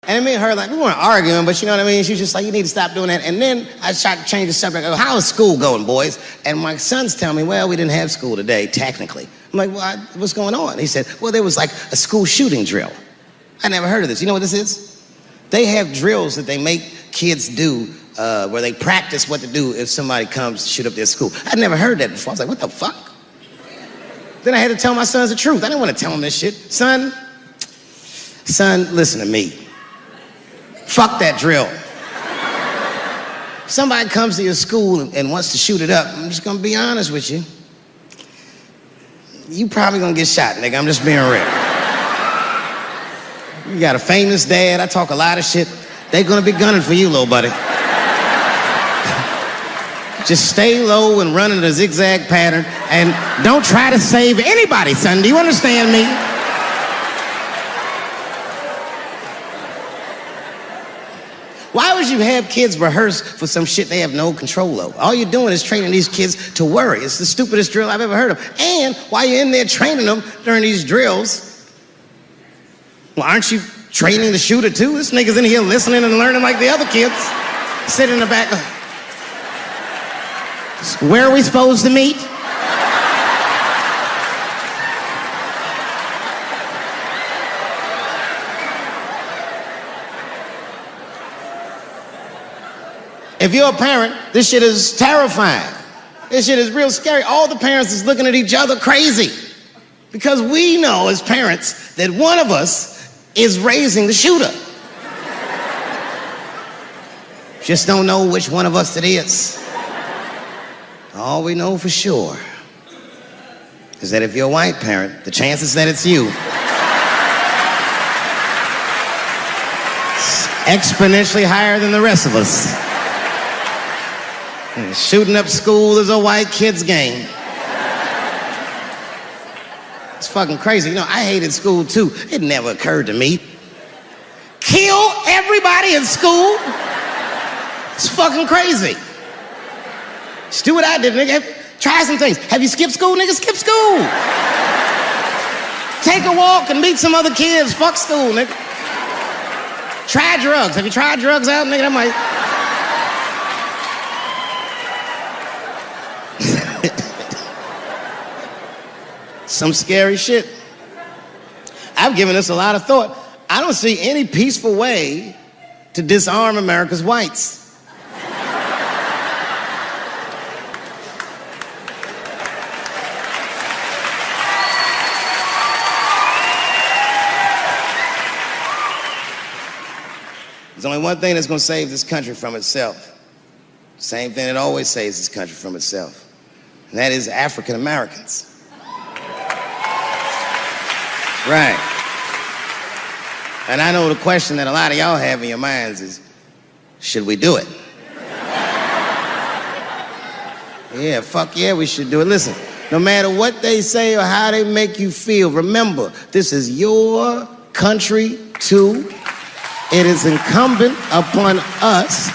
And me and her, like, we weren't arguing, but you know what I mean? She was just like, you need to stop doing that. And then I tried to change the subject. I go, how is school going, boys? And my sons tell me, well, we didn't have school today, technically. I'm like, well, what's going on? He said, well, there was like a school shooting drill. I never heard of this. You know what this is? They have drills that they make kids do where they practice what to do if somebody comes to shoot up their school. I'd never heard that before. I was like, what the fuck? Then I had to tell my sons the truth. I didn't want to tell them this shit. Son, listen to me. Fuck that drill. If somebody comes to your school and wants to shoot it up, I'm just gonna be honest with you. You probably gonna get shot, nigga. I'm just being real. You got a famous dad. I talk a lot of shit. They gonna be gunning for you, little buddy. Just stay low and run in a zigzag pattern and don't try to save anybody, son. Do you understand me? Why would you have kids rehearse for some shit they have no control over? All you're doing is training these kids to worry. It's the stupidest drill I've ever heard of. And while you're in there training them during these drills, well, aren't you training the shooter too? This nigga's in here listening and learning like the other kids. Sitting in the back. Where are we supposed to meet? If you're a parent, this shit is terrifying. This shit is real scary. All the parents is looking at each other crazy. Because we know as parents that one of us is raising the shooter. Just don't know which one of us it is. All we know for sure is that if you're a white parent, the chances that it's you is exponentially higher than the rest of us. And shooting up school is a white kid's game. It's fucking crazy. You know, I hated school too. It never occurred to me. Kill everybody in school? It's fucking crazy. Just do what I did, nigga. Try some things. Have you skipped school, nigga? Skip school. Take a walk and meet some other kids. Fuck school, nigga. Try drugs. Have you tried drugs out, nigga? That might... Some scary shit. I've given this a lot of thought. I don't see any peaceful way to disarm America's whites. There's only one thing that's going to save this country from itself. Same thing that always saves this country from itself. And that is African Americans. Right. And I know the question that a lot of y'all have in your minds is, should we do it? Yeah, fuck yeah, we should do it. Listen, no matter what they say or how they make you feel, remember, this is your country too. It is incumbent upon us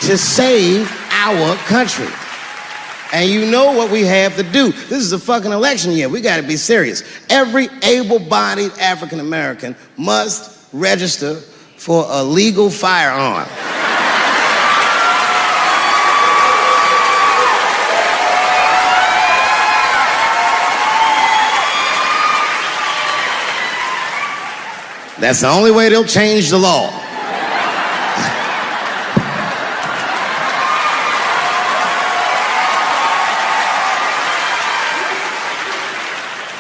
to save our country. And you know what we have to do. This is a fucking election year. We got to be serious. Every able-bodied African American must register for a legal firearm. That's the only way they'll change the law.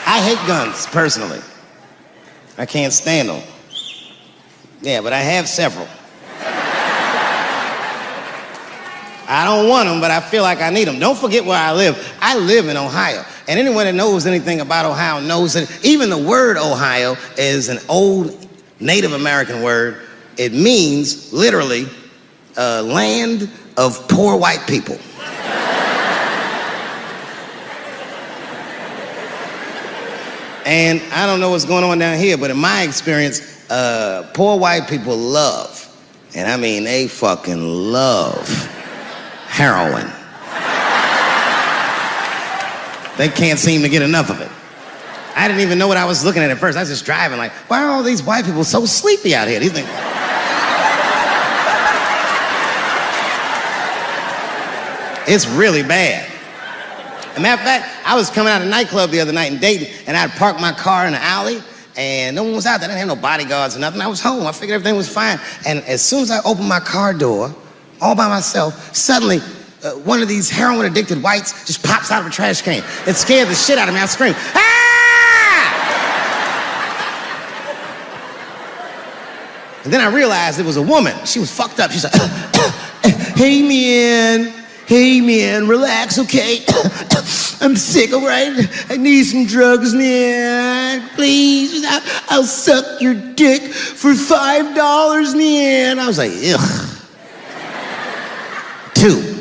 I hate guns, personally. I can't stand them. Yeah, but I have several. I don't want them, but I feel like I need them. Don't forget where I live. I live in Ohio. And anyone that knows anything about Ohio knows that even the word Ohio is an old Native American word. It means, literally, land of poor white people. And I don't know what's going on down here, but in my experience, poor white people love, and I mean they fucking love, heroin. They can't seem to get enough of it. I didn't even know what I was looking at first. I was just driving like, why are all these white people so sleepy out here? These things... It's really bad. As a matter of fact, I was coming out of a nightclub the other night in Dayton, and I'd parked my car in the alley, and no one was out there. I didn't have no bodyguards or nothing. I was home. I figured everything was fine. And as soon as I opened my car door, all by myself, suddenly one of these heroin-addicted whites just pops out of a trash can. It scared the shit out of me. I screamed, "Ah!" And then I realized it was a woman. She was fucked up. She said, "Hey, man, relax, okay? I'm sick, all right? I need some drugs, man. Please, I'll suck your dick for $5, man." I was like, ugh. 2.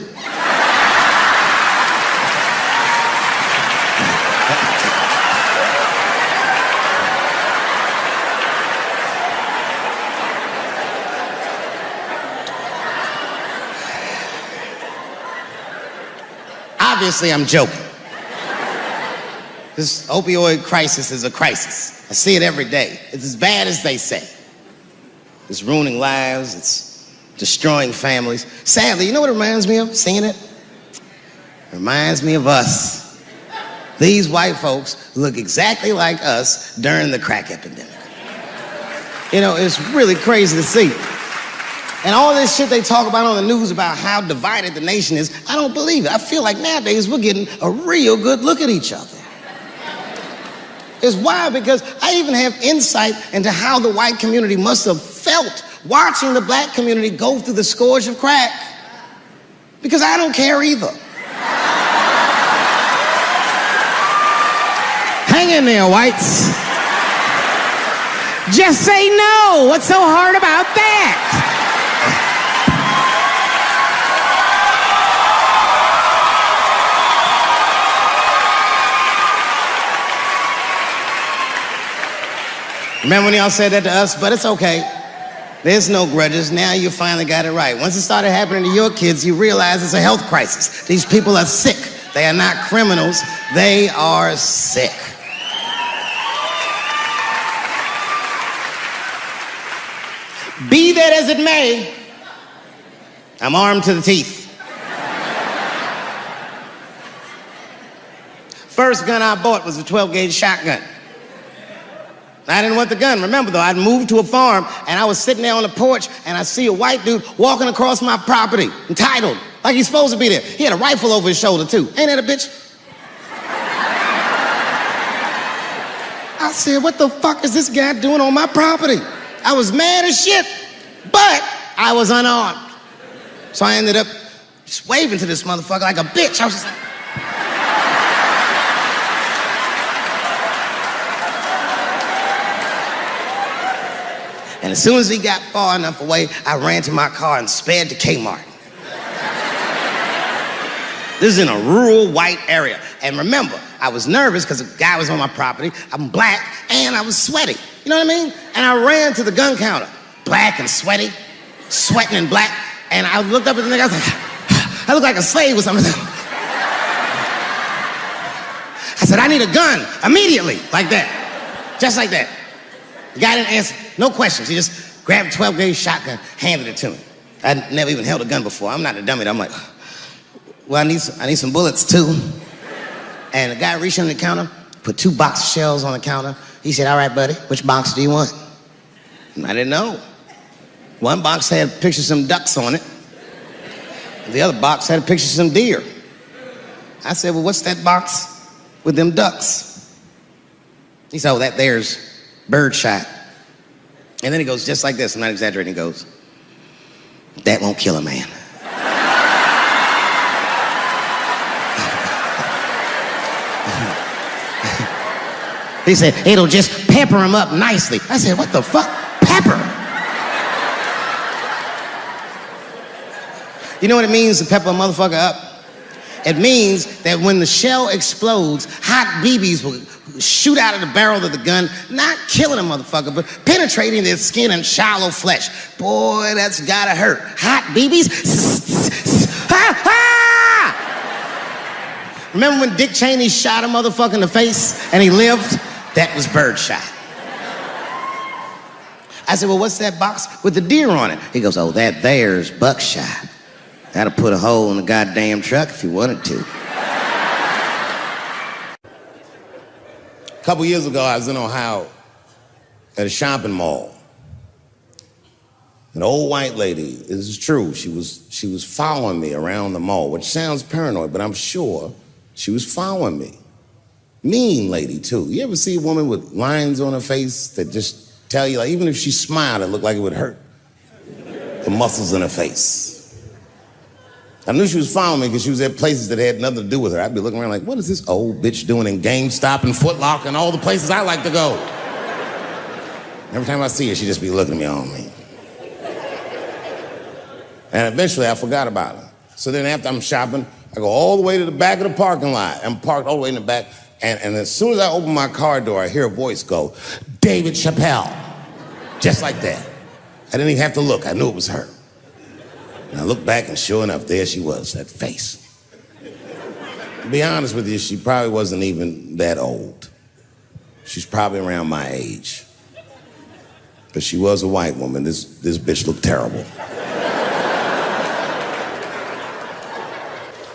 Obviously, I'm joking. This opioid crisis is a crisis. I see it every day. It's as bad as they say. It's ruining lives. It's destroying families. Sadly, you know what it reminds me of, seeing it? It reminds me of us. These white folks look exactly like us during the crack epidemic. You know, it's really crazy to see. And all this shit they talk about on the news about how divided the nation is, I don't believe it. I feel like nowadays we're getting a real good look at each other. It's wild because I even have insight into how the white community must have felt watching the black community go through the scourge of crack. Because I don't care either. Hang in there, whites. Just say no. What's so hard about that? Remember when y'all said that to us? But it's okay. There's no grudges. Now you finally got it right. Once it started happening to your kids, you realize it's a health crisis. These people are sick. They are not criminals. They are sick. Be that as it may, I'm armed to the teeth. First gun I bought was a 12-gauge shotgun. I didn't want the gun. Remember, though, I'd moved to a farm, and I was sitting there on the porch, and I see a white dude walking across my property, entitled, like he's supposed to be there. He had a rifle over his shoulder, too. Ain't that a bitch? I said, what the fuck is this guy doing on my property? I was mad as shit, but I was unarmed. So I ended up just waving to this motherfucker like a bitch. I was just like... And as soon as he got far enough away, I ran to my car and sped to Kmart. This is in a rural white area. And remember, I was nervous because the guy was on my property. I'm black and I was sweaty. You know what I mean? And I ran to the gun counter, black and sweaty, sweating and black. And I looked up at the nigga, I was like, I look like a slave or something. I said, I need a gun immediately, like that, just like that. The guy didn't answer, no questions. He just grabbed a 12-gauge shotgun, handed it to me. I'd never even held a gun before. I'm not a dummy. I'm like, well, I need some bullets too. And the guy reached under the counter, put 2 box shells on the counter. He said, all right, buddy, which box do you want? And I didn't know. One box had a picture of some ducks on it. The other box had a picture of some deer. I said, well, what's that box with them ducks? He said, oh, that there's birdshot. And then he goes just like this, I'm not exaggerating, he goes, that won't kill a man. He said, it'll just pepper him up nicely. I said, what the fuck? Pepper? You know what it means to pepper a motherfucker up? It means that when the shell explodes, hot BBs will shoot out of the barrel of the gun, not killing a motherfucker, but penetrating their skin and shallow flesh. Boy, that's gotta hurt. Hot BBs? Ha ha! Remember when Dick Cheney shot a motherfucker in the face and he lived? That was birdshot. I said, well, what's that box with the deer on it? He goes, oh, that there's buckshot. I'd have put a hole in the goddamn truck if you wanted to. A couple years ago, I was in Ohio at a shopping mall. An old white lady, this is true, she was following me around the mall, which sounds paranoid, but I'm sure she was following me. Mean lady, too. You ever see a woman with lines on her face that just tell you, like, even if she smiled, it looked like it would hurt the muscles in her face? I knew she was following me because she was at places that had nothing to do with her. I'd be looking around like, what is this old bitch doing in GameStop and Foot Locker and all the places I like to go? Every time I see her, she'd just be looking at me all mean. And eventually, I forgot about her. So then after I'm shopping, I go all the way to the back of the parking lot. I'm parked all the way in the back. And as soon as I open my car door, I hear a voice go, David Chappelle. Just like that. I didn't even have to look. I knew it was her. And I looked back, and sure enough, there she was, that face. To be honest with you, she probably wasn't even that old. She's probably around my age. But she was a white woman. This bitch looked terrible.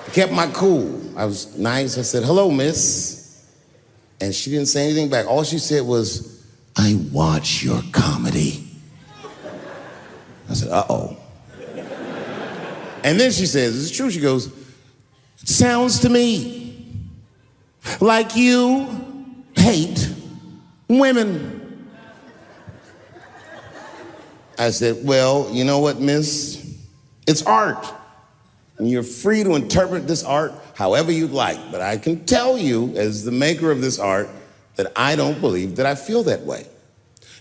I kept my cool. I was nice. I said, hello, miss. And she didn't say anything back. All she said was, I watch your comedy. I said, uh-oh. And then she says, this is true, she goes, it sounds to me like you hate women. I said, well, you know what, miss? It's art. And you're free to interpret this art however you'd like. But I can tell you, as the maker of this art, that I don't believe that I feel that way.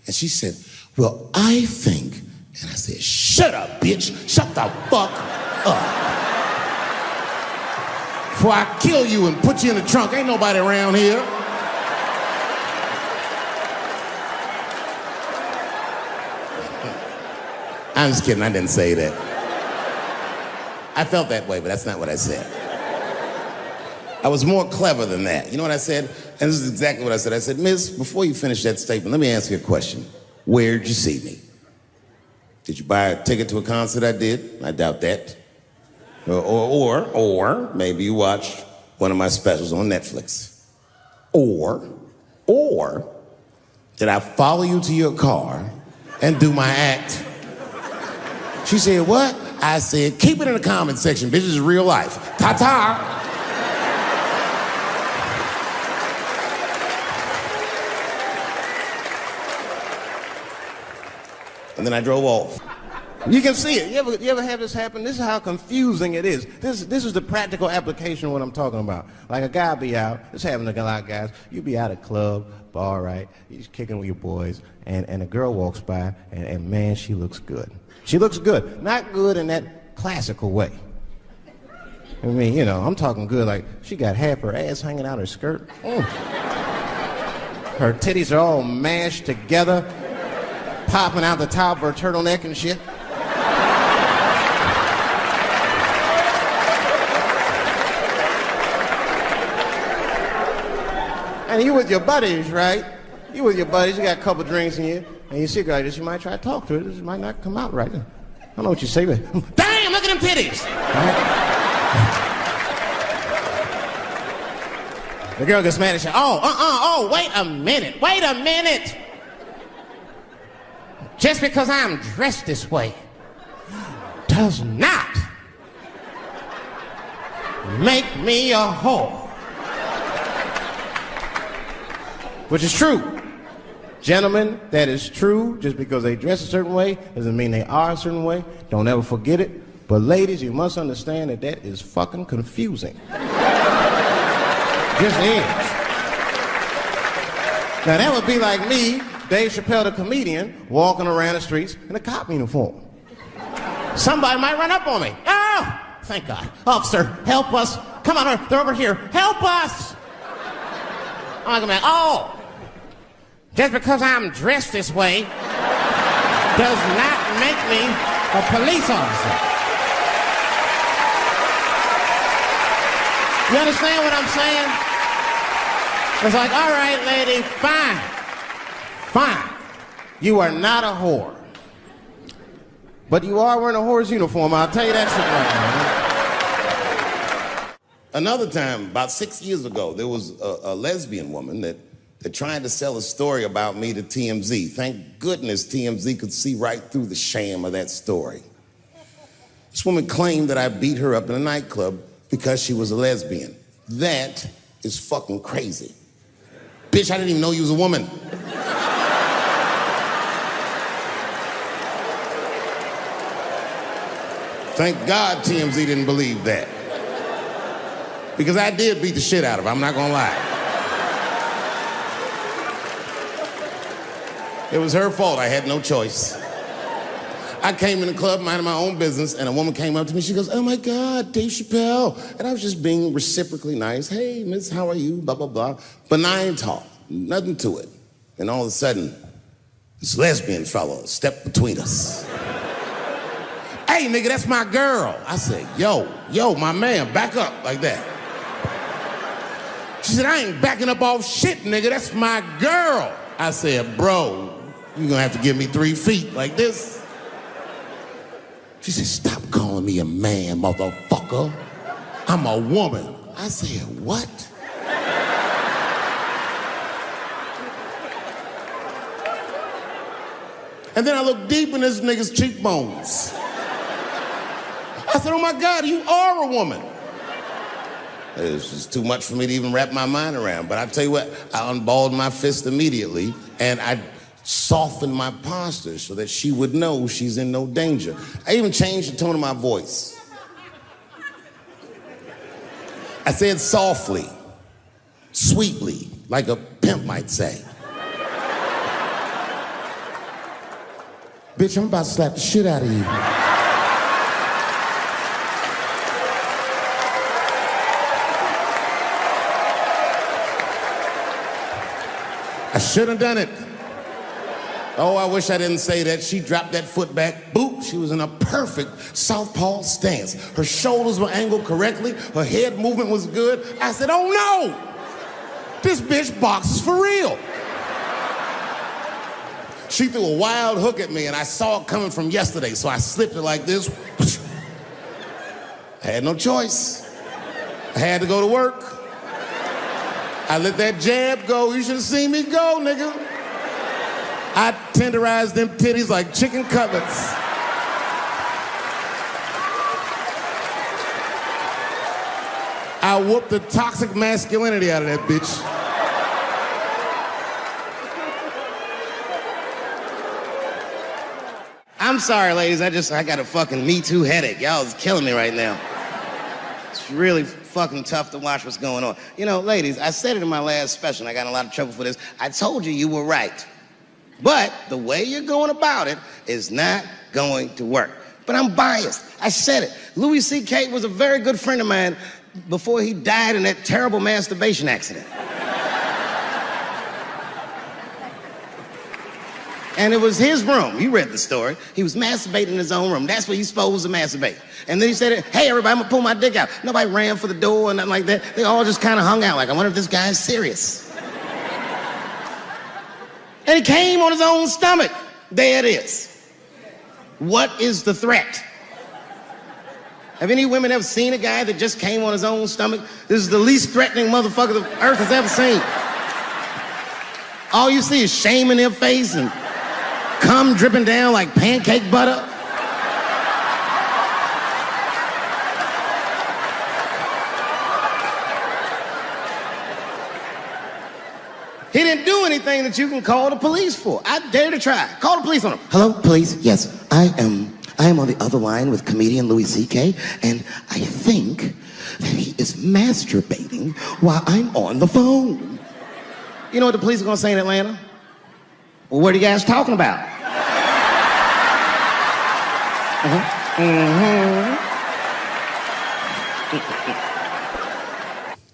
And she said, well, I think, and I said, shut up, bitch. Shut the fuck up. Before I kill you and put you in the trunk, ain't nobody around here. I'm just kidding, I didn't say that. I felt that way, but that's not what I said. I was more clever than that. You know what I said? And this is exactly what I said. I said, miss, before you finish that statement, let me ask you a question. Where'd you see me? Did you buy a ticket to a concert I did? I doubt that. Or maybe you watched one of my specials on Netflix. Or did I follow you to your car and do my act? She said, what? I said, keep it in the comment section, bitch. This is real life. Ta-ta. And then I drove off. You can see it. You ever have this happen? This is how confusing it is. This is the practical application of what I'm talking about. Like a guy be out, this happens to a lot of guys. You be out at a club, bar, right? You're kicking with your boys, and a girl walks by, and man, she looks good. She looks good. Not good in that classical way. I mean, you know, I'm talking good like she got half her ass hanging out her skirt. Her titties are all mashed together, popping out the top of her turtleneck and shit. And you with your buddies, right? You with your buddies, you got a couple drinks in you, and you see a girl like this, you might try to talk to her. This might not come out right. I don't know what you say, but damn, look at them titties! Right? The girl gets mad and says, wait a minute. Just because I'm dressed this way does not make me a whore. Which is true. Gentlemen, that is true. Just because they dress a certain way doesn't mean they are a certain way. Don't ever forget it. But ladies, you must understand that that is fucking confusing. Just is. Now that would be like me, Dave Chappelle, the comedian, walking around the streets in a cop uniform. Somebody might run up on me. Oh, thank God. Officer, help us. Come on, they're over here. Help us. I'm like, oh, just because I'm dressed this way does not make me a police officer. You understand what I'm saying? It's like, all right, lady, fine. You are not a whore. But you are wearing a whore's uniform, I'll tell you that shit right now. Another time, about 6 years ago, there was a lesbian woman that tried to sell a story about me to TMZ. Thank goodness TMZ could see right through the sham of that story. This woman claimed that I beat her up in a nightclub because she was a lesbian. That is fucking crazy. Bitch, I didn't even know you was a woman. Thank God TMZ didn't believe that. Because I did beat the shit out of her, I'm not gonna lie. It was her fault, I had no choice. I came in the club minding my own business, and a woman came up to me, she goes, "Oh my God, Dave Chappelle." And I was just being reciprocally nice. "Hey, miss, how are you?" Blah, blah, blah. Benign talk, nothing to it. And all of a sudden, this lesbian fellow stepped between us. "Hey, nigga, that's my girl." I said, yo, my man, back up, like that. She said, "I ain't backing up off shit, nigga, that's my girl." I said, "Bro, you're gonna have to give me 3 feet like this." She said, "Stop calling me a man, motherfucker. I'm a woman." I said, "What?" And then I looked deep in this nigga's cheekbones. I said, "Oh my God, you are a woman." It's just too much for me to even wrap my mind around. But I tell you what, I unballed my fist immediately, and I softened my posture so that she would know she's in no danger. I even changed the tone of my voice. I said softly, sweetly, like a pimp might say. "Bitch, I'm about to slap the shit out of you." I should have done it. Oh, I wish I didn't say that. She dropped that foot back. Boop. She was in a perfect southpaw stance. Her shoulders were angled correctly. Her head movement was good. I said, "Oh no! This bitch boxes for real." She threw a wild hook at me, and I saw it coming from yesterday, so I slipped it like this. I had no choice. I had to go to work. I let that jab go. You should have seen me go, nigga. I tenderized them titties like chicken cutlets. I whooped the toxic masculinity out of that bitch. I'm sorry, ladies. I got a fucking Me Too headache. Y'all is killing me right now. It's really fucking tough to watch what's going on. You know, ladies, I said it in my last special, and I got in a lot of trouble for this. I told you you were right. But the way you're going about it is not going to work. But I'm biased. I said it. Louis C.K. was a very good friend of mine before he died in that terrible masturbation accident. And it was his room. You read the story. He was masturbating in his own room. That's where you're supposed to masturbate. And then he said, "Hey, everybody, I'm gonna pull my dick out." Nobody ran for the door or nothing like that. They all just kind of hung out like, I wonder if this guy's serious. And he came on his own stomach. There it is. What is the threat? Have any women ever seen a guy that just came on his own stomach? This is the least threatening motherfucker the earth has ever seen. All you see is shame in their face and cum dripping down like pancake butter. He didn't do anything that you can call the police for. I dare to try. Call the police on him. "Hello, police? Yes, I am on the other line with comedian Louis C.K., and I think that he is masturbating while I'm on the phone." You know what the police are gonna say in Atlanta? "Well, what are you guys talking about?"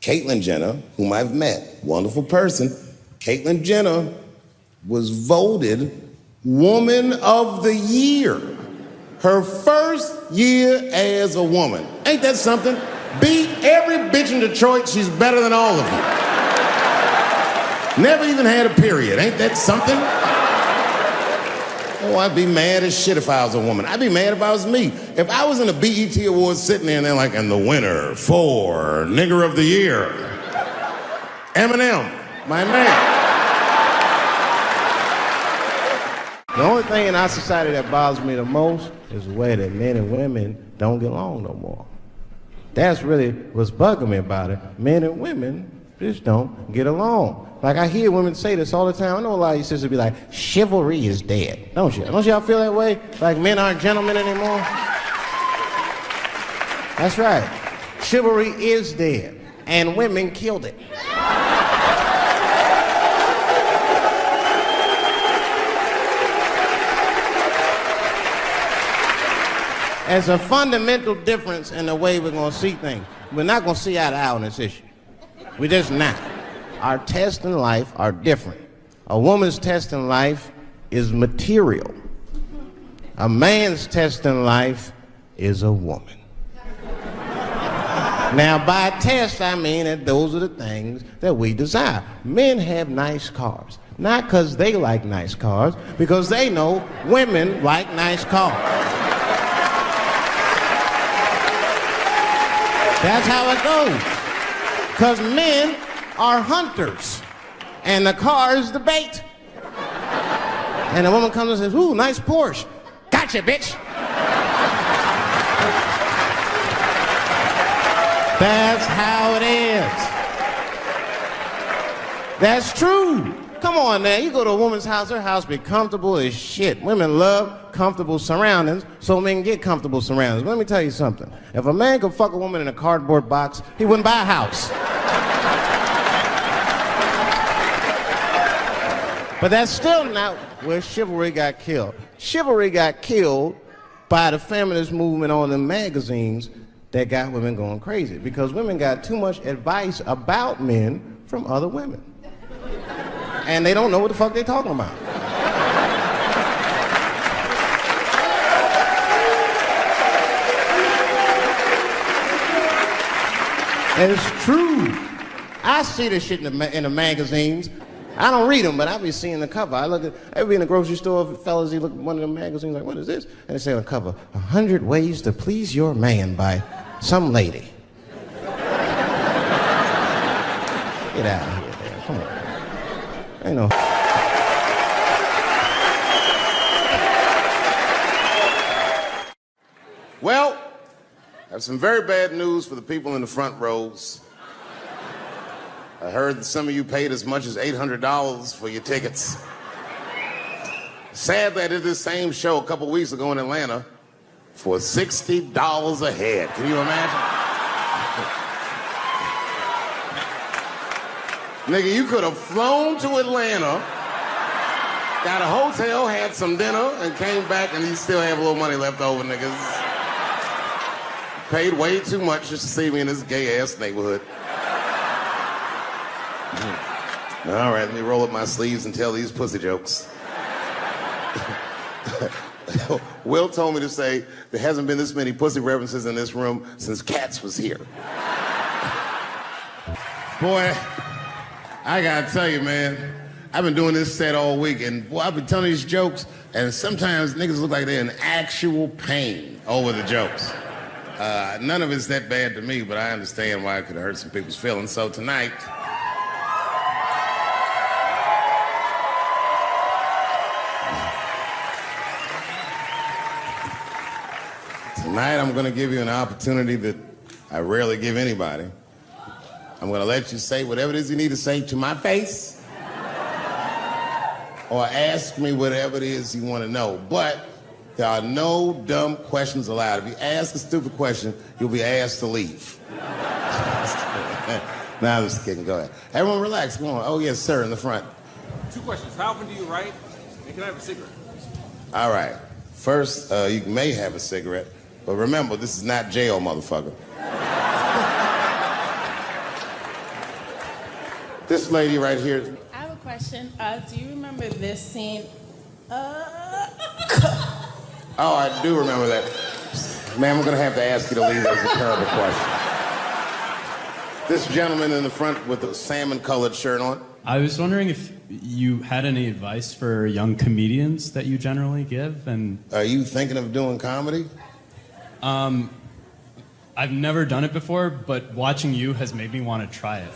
Caitlyn Jenner, whom I've met, wonderful person. Caitlyn Jenner was voted Woman of the Year. Her first year as a woman. Ain't that something? Beat every bitch in Detroit. She's better than all of them. Never even had a period. Ain't that something? Oh, I'd be mad as shit if I was a woman. I'd be mad if I was me. If I was in the BET Awards sitting there and they're like, and the winner for Nigger of the Year, Eminem, my man. The only thing in our society that bothers me the most is the way that men and women don't get along no more. That's really what's bugging me about it. Men and women just don't get along. Like, I hear women say this all the time. I know a lot of you sisters be like, chivalry is dead. Don't you? Don't y'all feel that way? Like men aren't gentlemen anymore? That's right. Chivalry is dead. And women killed it. There's a fundamental difference in the way we're going to see things. We're not going to see eye to eye on this issue. We're just not. Our tests in life are different. A woman's test in life is material. A man's test in life is a woman. Now, by test, I mean that those are the things that we desire. Men have nice cars. Not because they like nice cars, because they know women like nice cars. That's how it goes. Because men are hunters, and the car is the bait. And the woman comes and says, ooh, nice Porsche. Gotcha, bitch. That's how it is. That's true. Come on now, you go to a woman's house, her house be comfortable as shit. Women love comfortable surroundings, so men get comfortable surroundings. Let me tell you something. If a man could fuck a woman in a cardboard box, he wouldn't buy a house. But that's still not where chivalry got killed. Chivalry got killed by the feminist movement on the magazines that got women going crazy, because women got too much advice about men from other women. And they don't know what the fuck they're talking about. It's true. I see this shit in the magazines. I don't read them, but I be seeing the cover. I be in the grocery store, fellas, you look at one of the magazines like, what is this? And they say on the cover, 100 Ways to Please Your Man by some lady. Get out of here, man. Come on. Ain't no. Well, I have some very bad news for the people in the front rows. I heard that some of you paid as much as $800 for your tickets. Sadly, I did this same show a couple weeks ago in Atlanta for $60 a head. Can you imagine? Nigga, you could have flown to Atlanta, got a hotel, had some dinner, and came back, and you still have a little money left over, niggas. Paid way too much just to see me in this gay-ass neighborhood. All right, let me roll up my sleeves and tell these pussy jokes. Will told me to say there hasn't been this many pussy references in this room since Cats was here. Boy, I gotta tell you, man, I've been doing this set all week, and boy, I've been telling these jokes, and sometimes niggas look like they're in actual pain over the jokes. None of it's that bad to me, but I understand why it could hurt some people's feelings. So tonight, I'm gonna give you an opportunity that I rarely give anybody. I'm gonna let you say whatever it is you need to say to my face, or ask me whatever it is you wanna know. But there are no dumb questions allowed. If you ask a stupid question, you'll be asked to leave. Nah, I'm just kidding, go ahead. Everyone relax, come on. Oh yes, sir, in the front. 2 questions, how often do you write, and can I have a cigarette? All right, first, you may have a cigarette, but remember, this is not jail, motherfucker. This lady right here. I have a question. Do you remember this scene? Oh, I do remember that. Ma'am, I'm gonna have to ask you to leave. That was a terrible question. This gentleman in the front with the salmon-colored shirt on. I was wondering if you had any advice for young comedians that you generally give, and... Are you thinking of doing comedy? I've never done it before, but watching you has made me want to try it.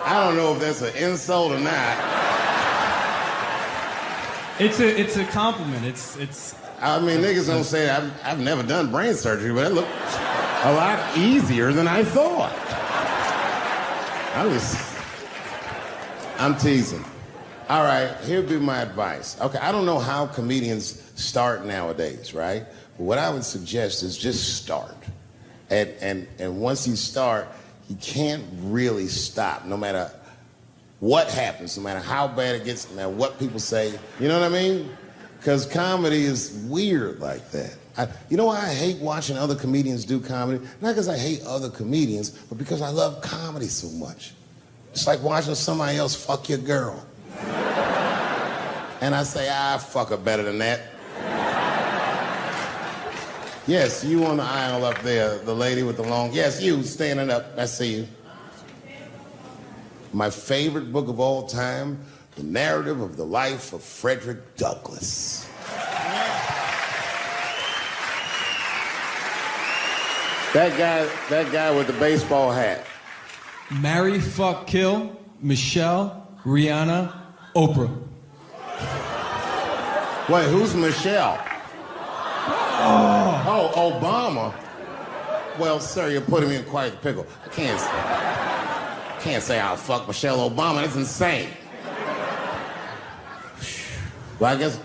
I don't know if that's an insult or not. It's a compliment. It's. I mean, niggas don't say I've never done brain surgery, but it looked a lot easier than I thought. I'm teasing. All right, here'd be my advice. Okay, I don't know how comedians start nowadays, right? But what I would suggest is just start. And once you start, you can't really stop, no matter what happens, no matter how bad it gets, no matter what people say. You know what I mean? Because comedy is weird like that. You know why I hate watching other comedians do comedy? Not because I hate other comedians, but because I love comedy so much. It's like watching somebody else fuck your girl. And I say, fuck her better than that. Yes, you on the aisle up there, the lady with the long... Yes, you, standing up. I see you. My favorite book of all time, The Narrative of the Life of Frederick Douglass. That guy with the baseball hat. Marry, fuck, kill, Michelle, Rihanna, Oprah. Wait, who's Michelle? Oh, Obama. Well, sir, you're putting me in quite the pickle. I can't say I'll fuck Michelle Obama. That's insane. Well, I guess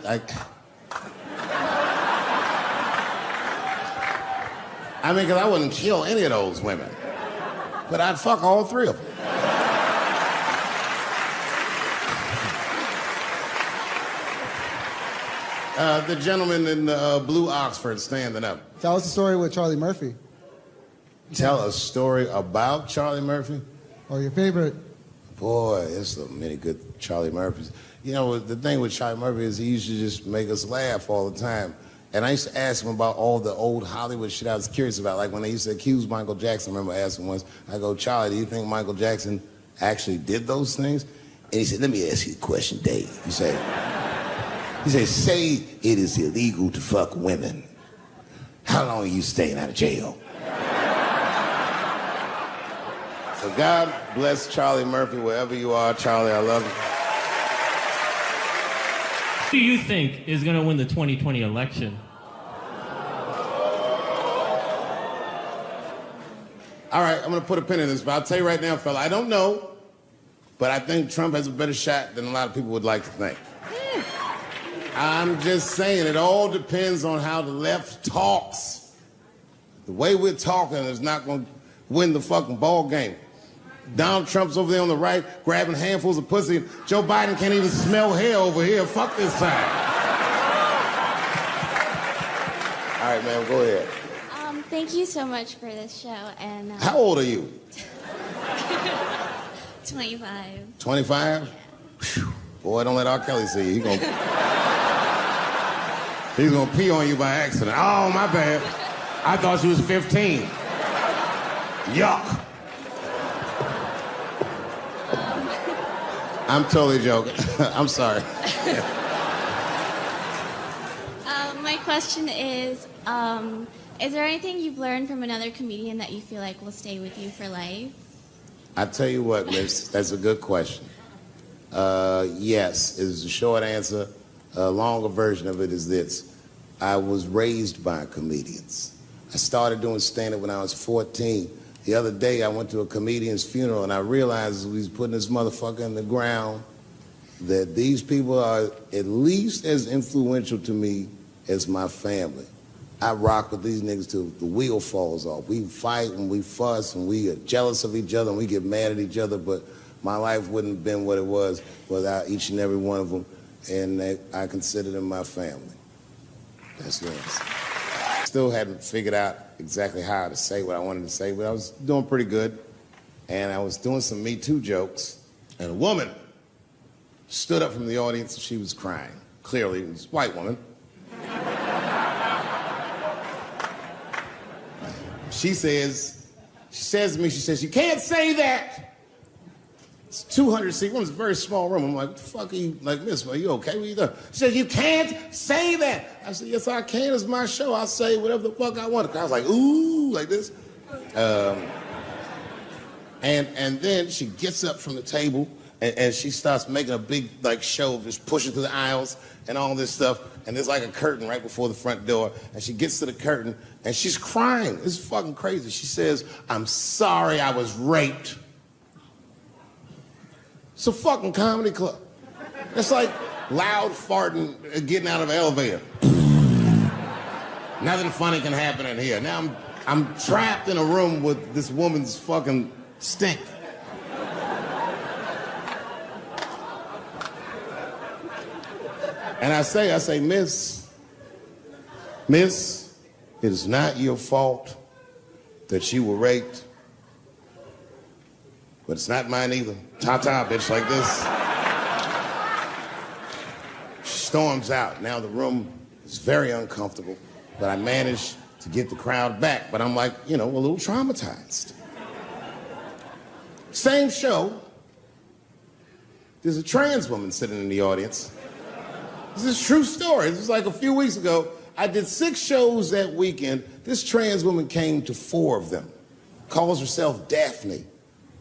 I mean, because I wouldn't kill any of those women. But I'd fuck all three of them. The gentleman in the blue Oxford standing up. Tell us a story with Charlie Murphy. Tell a story about Charlie Murphy? Or your favorite. Boy, there's so many good Charlie Murphys. You know, the thing with Charlie Murphy is he used to just make us laugh all the time. And I used to ask him about all the old Hollywood shit I was curious about. Like when they used to accuse Michael Jackson, I remember asking once, I go, Charlie, do you think Michael Jackson actually did those things? And he said, let me ask you a question, Dave. He said, say it is illegal to fuck women. How long are you staying out of jail? So God bless Charlie Murphy, wherever you are. Charlie, I love you. Who do you think is going to win the 2020 election? All right, I'm going to put a pin in this, but I'll tell you right now, fella, I don't know, but I think Trump has a better shot than a lot of people would like to think. I'm just saying, it all depends on how the left talks. The way we're talking is not going to win the fucking ball game. Donald Trump's over there on the right, grabbing handfuls of pussy. Joe Biden can't even smell hair over here. Fuck this side. All right, man, go ahead. Thank you so much for this show. And how old are you? 25. 25? Yeah. Boy, don't let R. Kelly see you. He's gonna pee on you by accident. Oh, my bad. I thought she was 15. Yuck. I'm totally joking. I'm sorry. My question is there anything you've learned from another comedian that you feel like will stay with you for life? I tell you what, miss, that's a good question. Yes, is the short answer. A longer version of it is this. I was raised by comedians. I started doing stand-up when I was 14. The other day, I went to a comedian's funeral, and I realized as we was putting this motherfucker in the ground that these people are at least as influential to me as my family. I rock with these niggas till the wheel falls off. We fight and we fuss and we are jealous of each other and we get mad at each other, but my life wouldn't have been what it was without each and every one of them, and I consider them my family. That's the answer. Still hadn't figured out exactly how to say what I wanted to say, but I was doing pretty good. And I was doing some Me Too jokes, and a woman stood up from the audience and she was crying. Clearly, it's a white woman. She says to me, you can't say that. It's 200 seat room, it's a very small room. I'm like, what the fuck are you, like, miss, are you okay? What are you doing? She says, you can't say that. I said, yes, I can, it's my show. I'll say whatever the fuck I want. The crowd's like, ooh, like this. And then she gets up from the table and she starts making a big like show of just pushing through the aisles and all this stuff. And there's like a curtain right before the front door. And she gets to the curtain and she's crying. It's fucking crazy. She says, I'm sorry I was raped. It's a fucking comedy club. It's like loud farting getting out of an elevator. Nothing funny can happen in here. Now I'm trapped in a room with this woman's fucking stink. And I say, miss, it is not your fault that you were raped, but it's not mine either. Ta-ta, bitch, like this. She storms out. Now the room is very uncomfortable, but I managed to get the crowd back, but I'm like, a little traumatized. Same show, there's a trans woman sitting in the audience. This is a true story. This was like a few weeks ago. I did 6 shows that weekend. This trans woman came to 4 of them. Calls herself Daphne.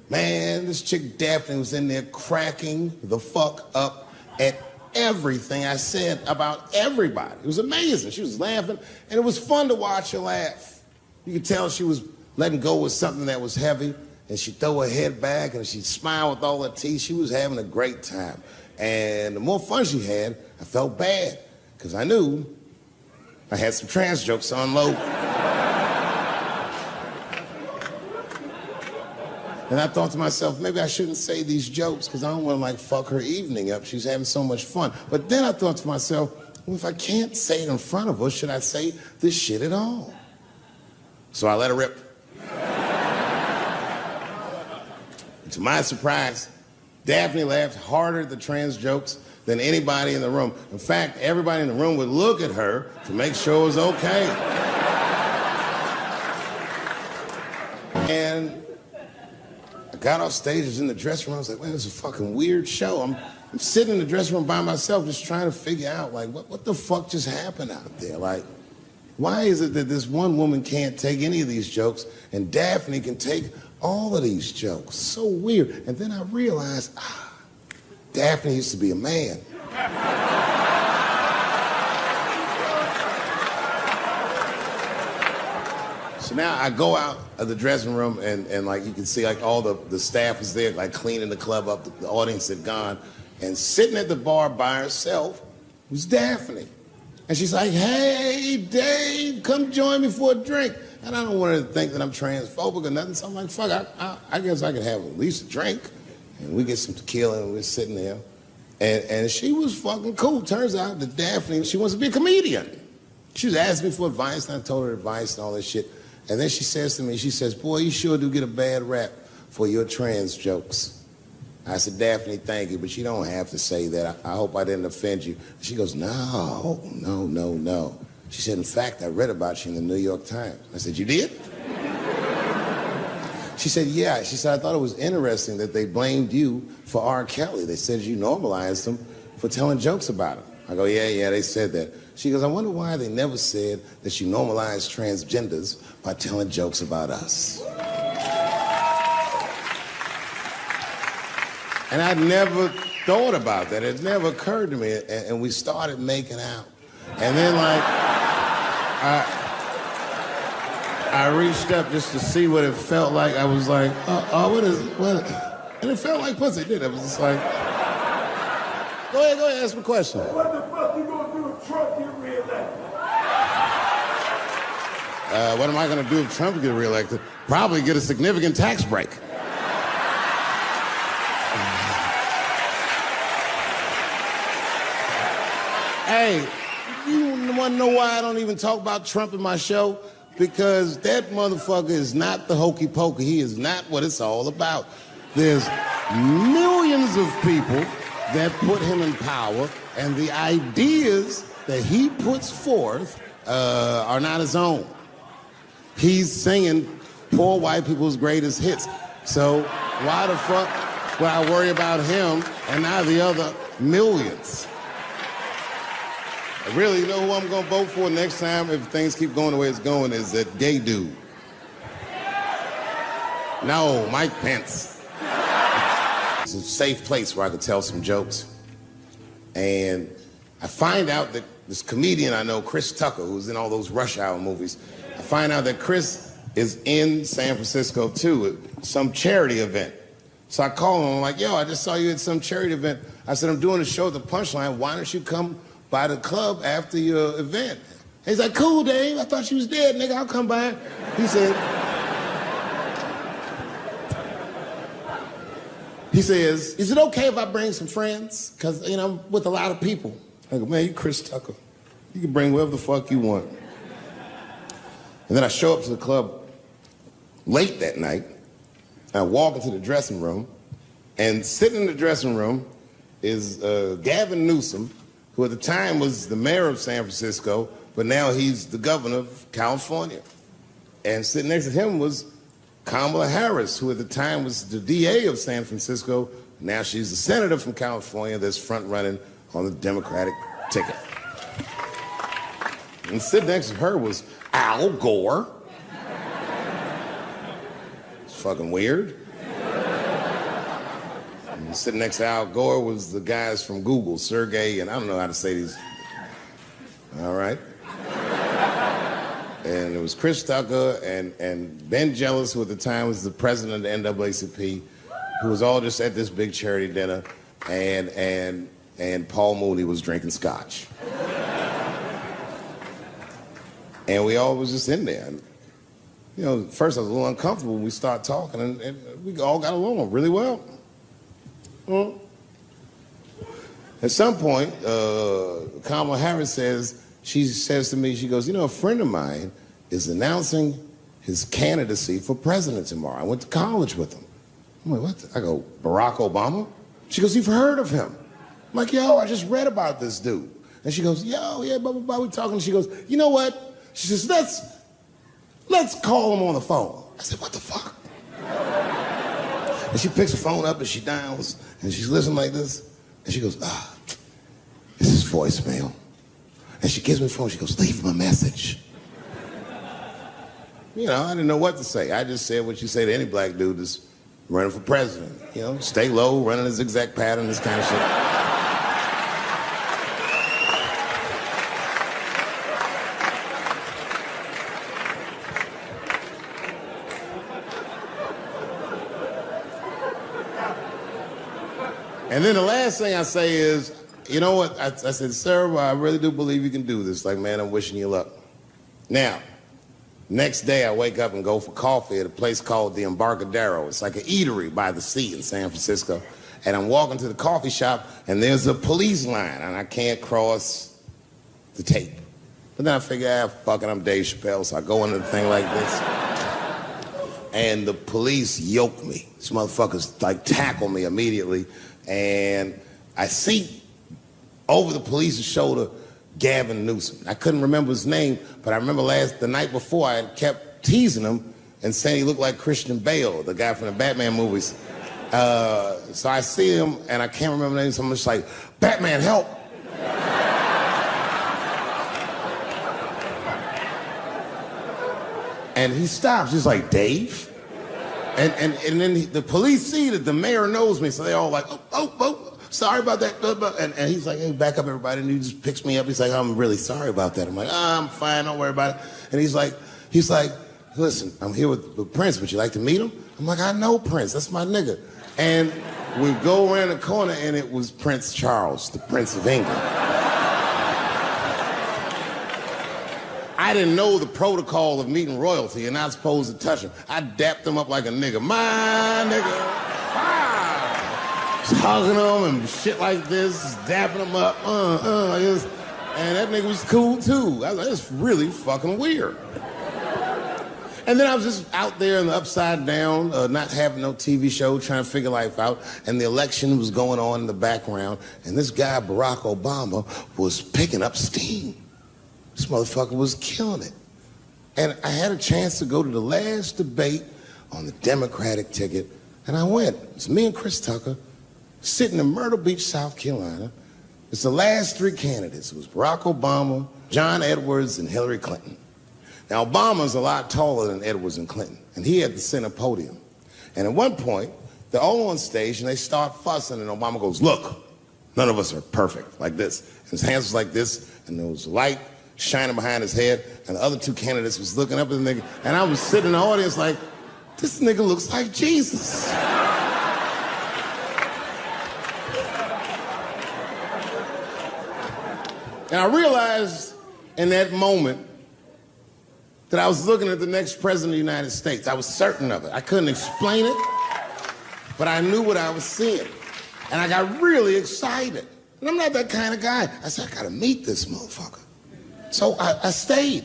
Man, this chick Daphne was in there cracking the fuck up at everything I said about everybody. It was amazing. She was laughing, and it was fun to watch her laugh. You could tell she was letting go with something that was heavy, and she'd throw her head back, and she'd smile with all her teeth. She was having a great time. And the more fun she had, I felt bad, because I knew I had some trans jokes to unload. And I thought to myself, maybe I shouldn't say these jokes, because I don't want to, like, fuck her evening up. She's having so much fun. But then I thought to myself, well, if I can't say it in front of her, should I say this shit at all? So I let her rip. To my surprise, Daphne laughed harder at the trans jokes than anybody in the room. In fact, everybody in the room would look at her to make sure it was okay. And I got off stage, I was in the dressing room, I was like, man, this is a fucking weird show. I'm sitting in the dressing room by myself just trying to figure out, like, what the fuck just happened out there? Like, why is it that this one woman can't take any of these jokes and Daphne can take all of these jokes? So weird. And then I realized, Daphne used to be a man. So now I go out of the dressing room and like you can see like all the staff was there like cleaning the club up, the audience had gone, and sitting at the bar by herself was Daphne. And she's like, hey, Dave, come join me for a drink. And I don't want her to think that I'm transphobic or nothing, so I'm like, fuck, I guess I can have at least a drink. And we get some tequila and we're sitting there. And she was fucking cool. Turns out that Daphne, she wants to be a comedian. She was asking me for advice, and I told her advice and all this shit. And then she says to me, she says, boy, you sure do get a bad rap for your trans jokes. I said, Daphne, thank you, but you don't have to say that. I hope I didn't offend you. She goes, no. She said, in fact, I read about you in the New York Times. I said, you did? She said, yeah. She said, I thought it was interesting that they blamed you for R. Kelly. They said you normalized him for telling jokes about him. I go, yeah, they said that. She goes, I wonder why they never said that you normalized transgenders by telling jokes about us. And I'd never thought about that. It never occurred to me. And we started making out. And then, like, I reached up just to see what it felt like. I was like, what? And it felt like pussy, didn't it? It was just like, go ahead, ask me a question. What the fuck you gonna do if Trump get reelected? What am I gonna do if Trump get reelected? Probably get a significant tax break. Hey, you want to know why I don't even talk about Trump in my show? Because that motherfucker is not the hokey pokey. He is not what it's all about. There's millions of people that put him in power, and the ideas that he puts forth are not his own. He's singing poor white people's greatest hits. So why the fuck would I worry about him and not the other millions? Really, you know who I'm gonna vote for next time if things keep going the way it's going is that gay dude. No, Mike Pence. It's a safe place where I could tell some jokes. And I find out that this comedian I know, Chris Tucker, who's in all those Rush Hour movies, I find out that Chris is in San Francisco too at some charity event. So I call him, I'm like, yo, I just saw you at some charity event. I said, I'm doing a show at the Punchline. Why don't you come by the club after your event? He's like, cool, Dave. I thought you was dead, nigga. I'll come by. He says, is it okay if I bring some friends? Because, you know, I'm with a lot of people. I go, man, you Chris Tucker. You can bring whoever the fuck you want. And then I show up to the club late that night. I walk into the dressing room, and sitting in the dressing room is Gavin Newsom, who at the time was the mayor of San Francisco, but now he's the governor of California. And sitting next to him was Kamala Harris, who at the time was the DA of San Francisco. Now she's the senator from California that's front-running on the Democratic ticket. And sitting next to her was Al Gore. It's fucking weird. And sitting next to Al Gore was the guys from Google, Sergey, and I don't know how to say these. All right. And it was Chris Tucker and Ben Jealous, who at the time was the president of the NAACP, who was all just at this big charity dinner, and Paul Mooney was drinking scotch. And we all was just in there. And, you know, at first I was a little uncomfortable when we started talking, and we all got along really well. Well, at some point, Kamala Harris says to me, she goes, you know, a friend of mine is announcing his candidacy for president tomorrow. I went to college with him. I'm like, what? I go, Barack Obama? She goes, you've heard of him? I'm like, yo, I just read about this dude. And she goes, yo, yeah, blah, blah, blah, we talking. She goes, you know what? She says, let's call him on the phone. I said, what the fuck? And she picks the phone up and she dials and she's listening like this. And she goes, this is voicemail. And she gives me the phone, she goes, leave him a message. You know, I didn't know what to say. I just said what you say to any black dude that's running for president. You know, stay low, running a zigzag pattern, this kind of shit. And then the last thing I say is, you know what? I said, sir, well, I really do believe you can do this. Like, man, I'm wishing you luck. Now, next day I wake up and go for coffee at a place called the Embarcadero. It's like an eatery by the sea in San Francisco. And I'm walking to the coffee shop and there's a police line and I can't cross the tape. But then I figure, fuck it, I'm Dave Chappelle, so I go into the thing like this. And the police yoke me. These motherfuckers like tackle me immediately. And I see over the police's shoulder Gavin Newsom. I couldn't remember his name, but I remember the night before I had kept teasing him and saying he looked like Christian Bale, the guy from the Batman movies. So I see him and I can't remember the name, so I'm just like, Batman, help! And he stops, he's like, Dave? And then the police see that the mayor knows me, so they all like, oh, sorry about that. And he's like, hey, back up, everybody. And he just picks me up. He's like, I'm really sorry about that. I'm like, I'm fine, don't worry about it. And he's like, listen, I'm here with Prince. Would you like to meet him? I'm like, I know Prince. That's my nigga. And we go around the corner, and it was Prince Charles, the Prince of England. I didn't know the protocol of meeting royalty. You're not supposed to touch him. I dapped him up like a nigga. My nigga. Wow. Just hugging him and shit like this, dapping him up. And that nigga was cool too. I was like, it's really fucking weird. And then I was just out there in the upside down, not having no TV show, trying to figure life out. And the election was going on in the background. And this guy, Barack Obama, was picking up steam. This motherfucker was killing it. And I had a chance to go to the last debate on the Democratic ticket. And I went. It's me and Chris Tucker sitting in Myrtle Beach, South Carolina. It's the last three candidates. It was Barack Obama, John Edwards, and Hillary Clinton. Now, Obama's a lot taller than Edwards and Clinton, and he had the center podium. And at one point, they're all on stage, and they start fussing, and Obama goes, look, none of us are perfect, like this. And his hands was like this, and there was light shining behind his head, and the other two candidates was looking up at the nigga, and I was sitting in the audience like, this nigga looks like Jesus. And I realized in that moment that I was looking at the next president of the United States. I was certain of it. I couldn't explain it, but I knew what I was seeing. And I got really excited. And I'm not that kind of guy. I said, I gotta meet this motherfucker. So I stayed.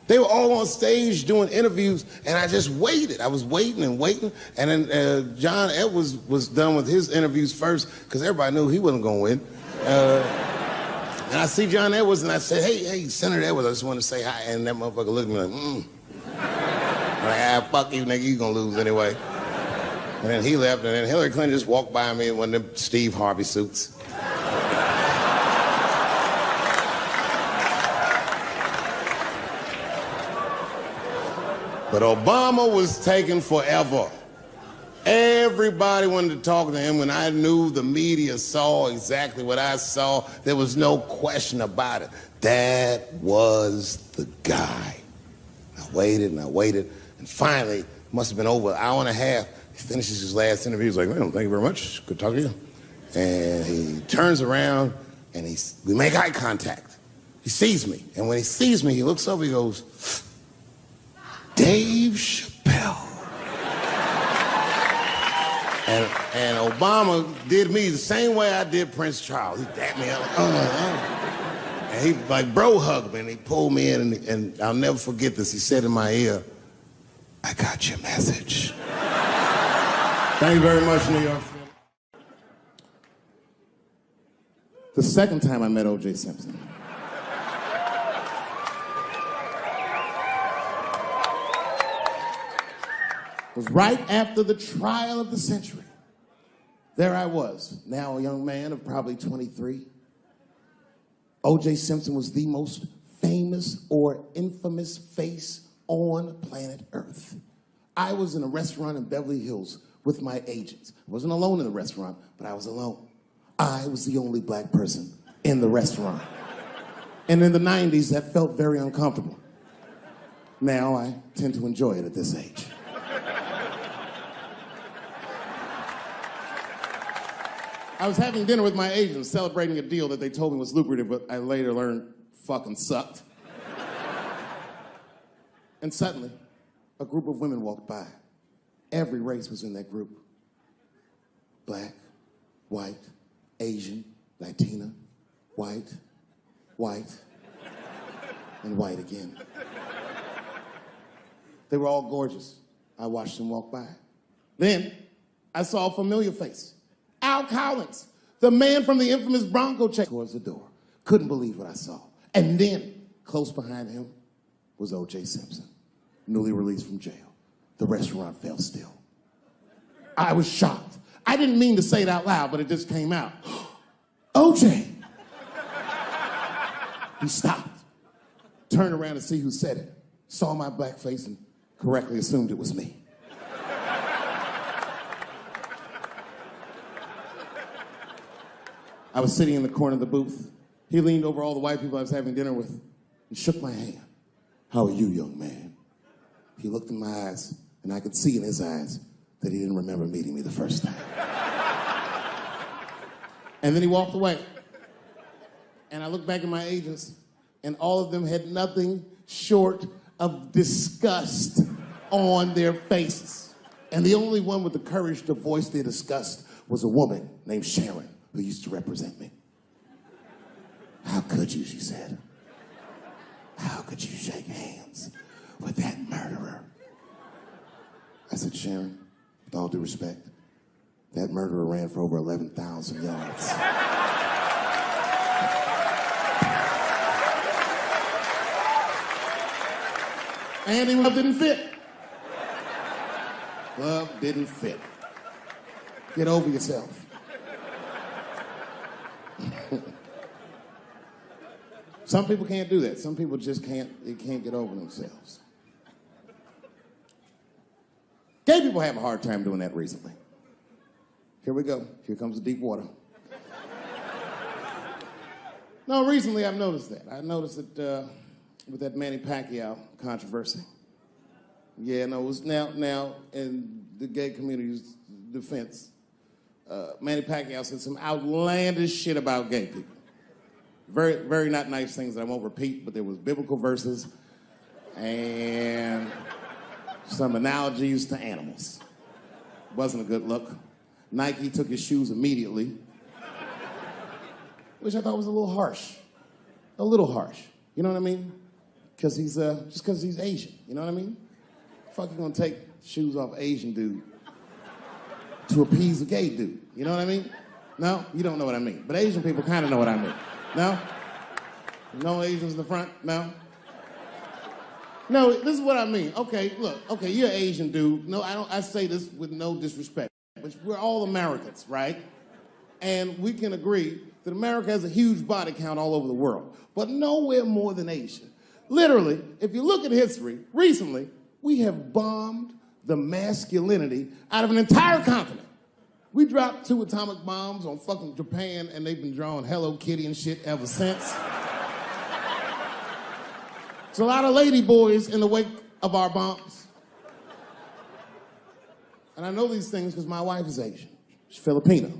They were all on stage doing interviews, and I just waited. I was waiting and waiting. And then John Edwards was done with his interviews first, because everybody knew he wasn't gonna win. And I see John Edwards, and I said, hey, Senator Edwards, I just want to say hi. And that motherfucker looked at me like, I'm like, fuck you, nigga, you gonna lose anyway. And then he left, and then Hillary Clinton just walked by me in one of them Steve Harvey suits. But Obama was taking forever. Everybody wanted to talk to him. When I knew the media saw exactly what I saw, there was no question about it. That was the guy. I waited and I waited, and finally, must have been over an hour and a half, he finishes his last interview. He's like, well, thank you very much. Good talking to you. And he turns around, and we make eye contact. He sees me, and when he sees me, he looks over, he goes, Dave Chappelle. And Obama did me the same way I did Prince Charles. He dapped me up, and he like bro hugged me, and he pulled me in, and I'll never forget this. He said in my ear, I got your message. Thank you very much, New York. The second time I met O.J. Simpson. Was right after the trial of the century. There I was, now a young man of probably 23. O.J. Simpson was the most famous or infamous face on planet Earth. I was in a restaurant in Beverly Hills with my agents. I wasn't alone in the restaurant, but I was alone. I was the only black person in the restaurant. And in the 90s, that felt very uncomfortable. Now I tend to enjoy it at this age. I was having dinner with my agents, celebrating a deal that they told me was lucrative, but I later learned fucking sucked. And suddenly, a group of women walked by. Every race was in that group. Black, white, Asian, Latina, white, and white again. They were all gorgeous. I watched them walk by. Then, I saw a familiar face. Al Collins, the man from the infamous Bronco check, towards the door. Couldn't believe what I saw. And then, close behind him, was O.J. Simpson, newly released from jail. The restaurant fell still. I was shocked. I didn't mean to say it out loud, but it just came out. O.J. He stopped, turned around to see who said it, saw my black face, and correctly assumed it was me. I was sitting in the corner of the booth. He leaned over all the white people I was having dinner with and shook my hand. How are you, young man? He looked in my eyes, and I could see in his eyes that he didn't remember meeting me the first time. And then he walked away. And I looked back at my agents, and all of them had nothing short of disgust on their faces. And the only one with the courage to voice their disgust was a woman named Sharon, who used to represent me. How could you, she said. How could you shake hands with that murderer? I said, Sharon, with all due respect, that murderer ran for over 11,000 yards. And the glove didn't fit. Glove didn't fit. Get over yourself. Some people can't do that. Some people just can't get over themselves. Gay people have a hard time doing that recently. Here we go. Here comes the deep water. No, recently I've noticed that. I noticed that with that Manny Pacquiao controversy. Yeah, no, it was now in the gay community's defense, Manny Pacquiao said some outlandish shit about gay people. Very, very not nice things that I won't repeat, but there was biblical verses and some analogies to animals. Wasn't a good look. Nike took his shoes immediately, which I thought was a little harsh. A little harsh. You know what I mean? Because he's, just because he's Asian. You know what I mean? Fuck, you gonna take shoes off Asian dude to appease a gay dude. You know what I mean? No? You don't know what I mean. But Asian people kind of know what I mean. No? No Asians in the front? No? No, this is what I mean. Okay, look, okay, you're an Asian dude. No, I say this with no disrespect. But we're all Americans, right? And we can agree that America has a huge body count all over the world, but nowhere more than Asia. Literally, if you look at history, recently, we have bombed the masculinity out of an entire continent. We dropped 2 atomic bombs on fucking Japan, and they've been drawing Hello Kitty and shit ever since. There's a lot of lady boys in the wake of our bombs. And I know these things because my wife is Asian. She's Filipino.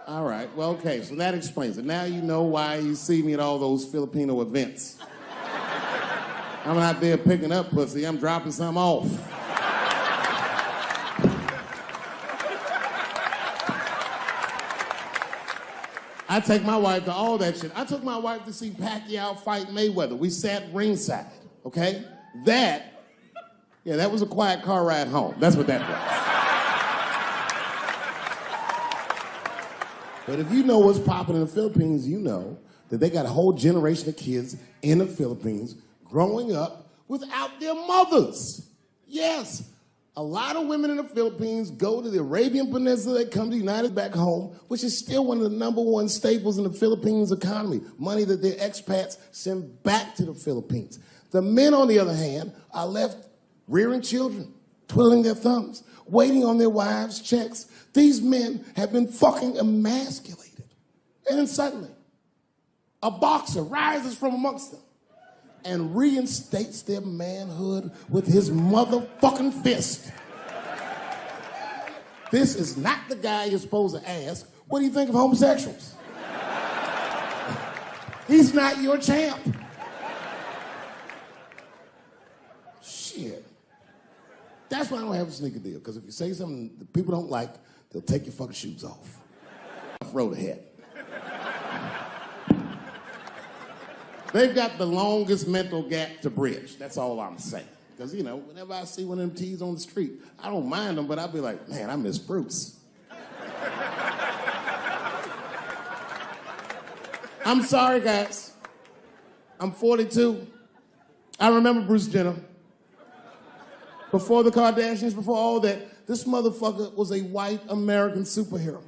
All right, well, okay, so that explains it. Now you know why you see me at all those Filipino events. I'm not there picking up pussy, I'm dropping some off. I take my wife to all that shit. I took my wife to see Pacquiao fight Mayweather. We sat ringside, okay? That was a quiet car ride home. That's what that was. But if you know what's popping in the Philippines, you know that they got a whole generation of kids in the Philippines growing up without their mothers. Yes. A lot of women in the Philippines go to the Arabian Peninsula, they come to the United back home, which is still one of the #1 staples in the Philippines economy, money that their expats send back to the Philippines. The men, on the other hand, are left rearing children, twiddling their thumbs, waiting on their wives' checks. These men have been fucking emasculated. And then suddenly, a boxer rises from amongst them and reinstates their manhood with his motherfucking fist. This is not the guy you're supposed to ask, what do you think of homosexuals? He's not your champ. Shit. That's why I don't have a sneaker deal, because if you say something that people don't like, they'll take your fucking shoes off. Road ahead. They've got the longest mental gap to bridge. That's all I'm saying. Because, you know, whenever I see one of them T's on the street, I don't mind them, but I'll be like, man, I miss Bruce. I'm sorry, guys. I'm 42. I remember Bruce Jenner. Before the Kardashians, before all that, this motherfucker was a white American superhero.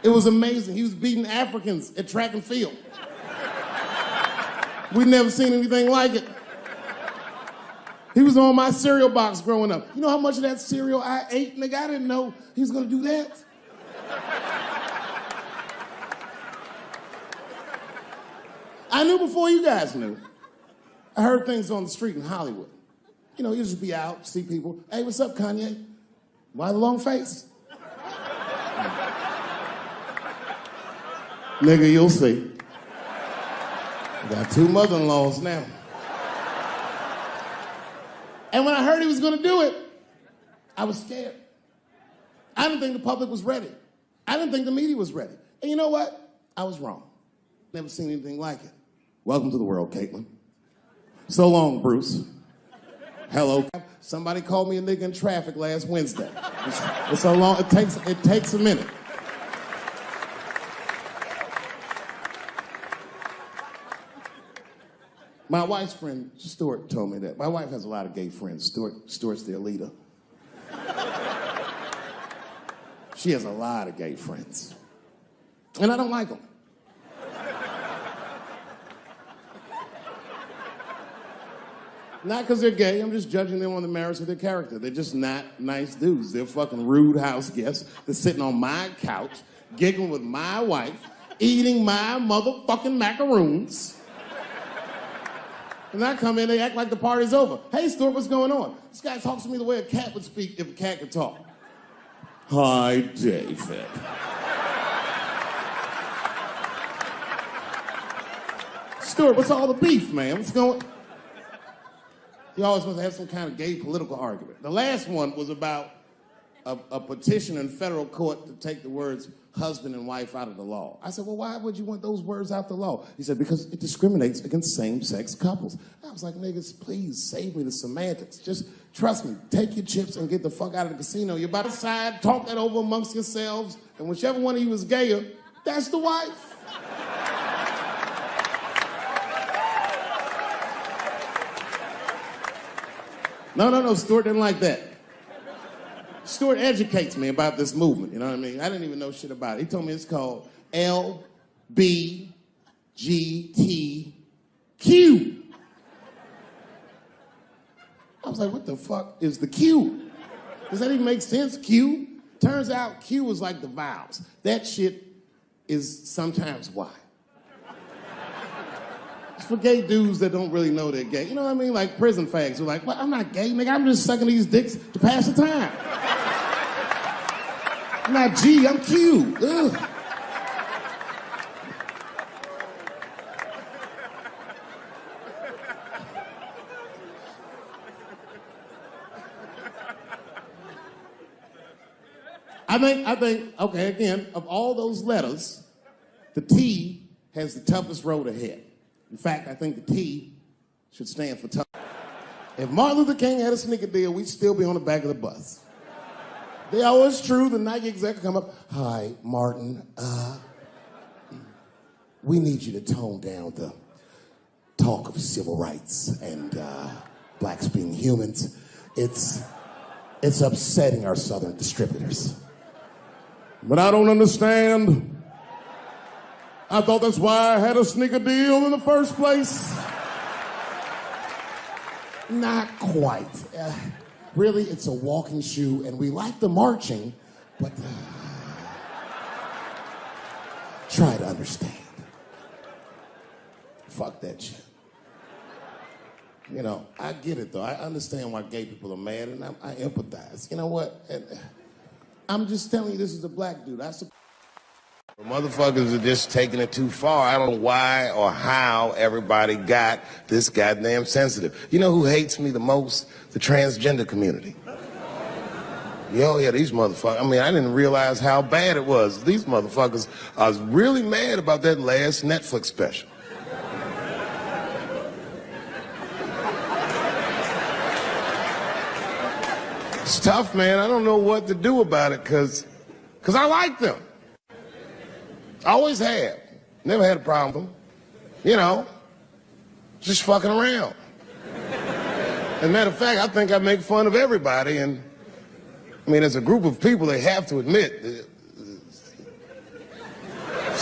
It was amazing. He was beating Africans at track and field. We'd never seen anything like it. He was on my cereal box growing up. You know how much of that cereal I ate, nigga? I didn't know he was gonna do that. I knew before you guys knew. I heard things on the street in Hollywood. You know, you just be out, see people. Hey, what's up, Kanye? Why the long face? Nigga, you'll see. I got 2 mother-in-laws now. And when I heard he was gonna do it, I was scared. I didn't think the public was ready. I didn't think the media was ready. And you know what? I was wrong. Never seen anything like it. Welcome to the world, Caitlin. So long, Bruce. Hello. Somebody called me a nigga in traffic last Wednesday. It's so long, it takes a minute. My wife's friend, Stuart, told me that. My wife has a lot of gay friends. Stuart's their leader. She has a lot of gay friends. And I don't like them. Not because they're gay, I'm just judging them on the merits of their character. They're just not nice dudes. They're fucking rude house guests. They're sitting on my couch, giggling with my wife, eating my motherfucking macaroons. And I come in, they act like the party's over. Hey, Stuart, what's going on? This guy talks to me the way a cat would speak if a cat could talk. Hi, David. Stuart, what's all the beef, man? What's going on? He always wants to have some kind of gay political argument. The last one was about a petition in federal court to take the words husband and wife out of the law. I said, well, why would you want those words out the law? He said, because it discriminates against same-sex couples. I was like, niggas, please save me the semantics. Just trust me, take your chips and get the fuck out of the casino. You're about to decide, talk that over amongst yourselves, and whichever one of you is gayer, that's the wife. No, Stuart didn't like that. Stuart educates me about this movement, you know what I mean? I didn't even know shit about it. He told me it's called LBGTQ. I was like, what the fuck is the Q? Does that even make sense, Q? Turns out Q is like the vowels. That shit is sometimes Y. It's for gay dudes that don't really know they're gay. You know what I mean? Like prison fags who are like, well, I'm not gay, nigga. I'm just sucking these dicks to pass the time. I'm not G, I'm Q. Ugh. I think, okay, again, of all those letters, the T has the toughest road ahead. In fact, I think the T should stand for tough. If Martin Luther King had a sneaker deal, we'd still be on the back of the bus. They always true, the Nike exec come up, hi, Martin, we need you to tone down the talk of civil rights and blacks being humans. It's upsetting our southern distributors. But I don't understand. I thought that's why I had a sneaker deal in the first place. Not quite. Really, it's a walking shoe, and we like the marching, but try to understand. Fuck that shit. You know, I get it, though. I understand why gay people are mad, and I empathize. You know what? I'm just telling you, this is a black dude. Motherfuckers are just taking it too far. I don't know why or how everybody got this goddamn sensitive. You know who hates me the most? The transgender community. Yeah, these motherfuckers. I mean, I didn't realize how bad it was. These motherfuckers, I was really mad about that last Netflix special. It's tough, man. I don't know what to do about it because I like them. I always have. Never had a problem with them. You know, just fucking around. As a matter of fact, I think I make fun of everybody, and I mean, as a group of people, they have to admit, it's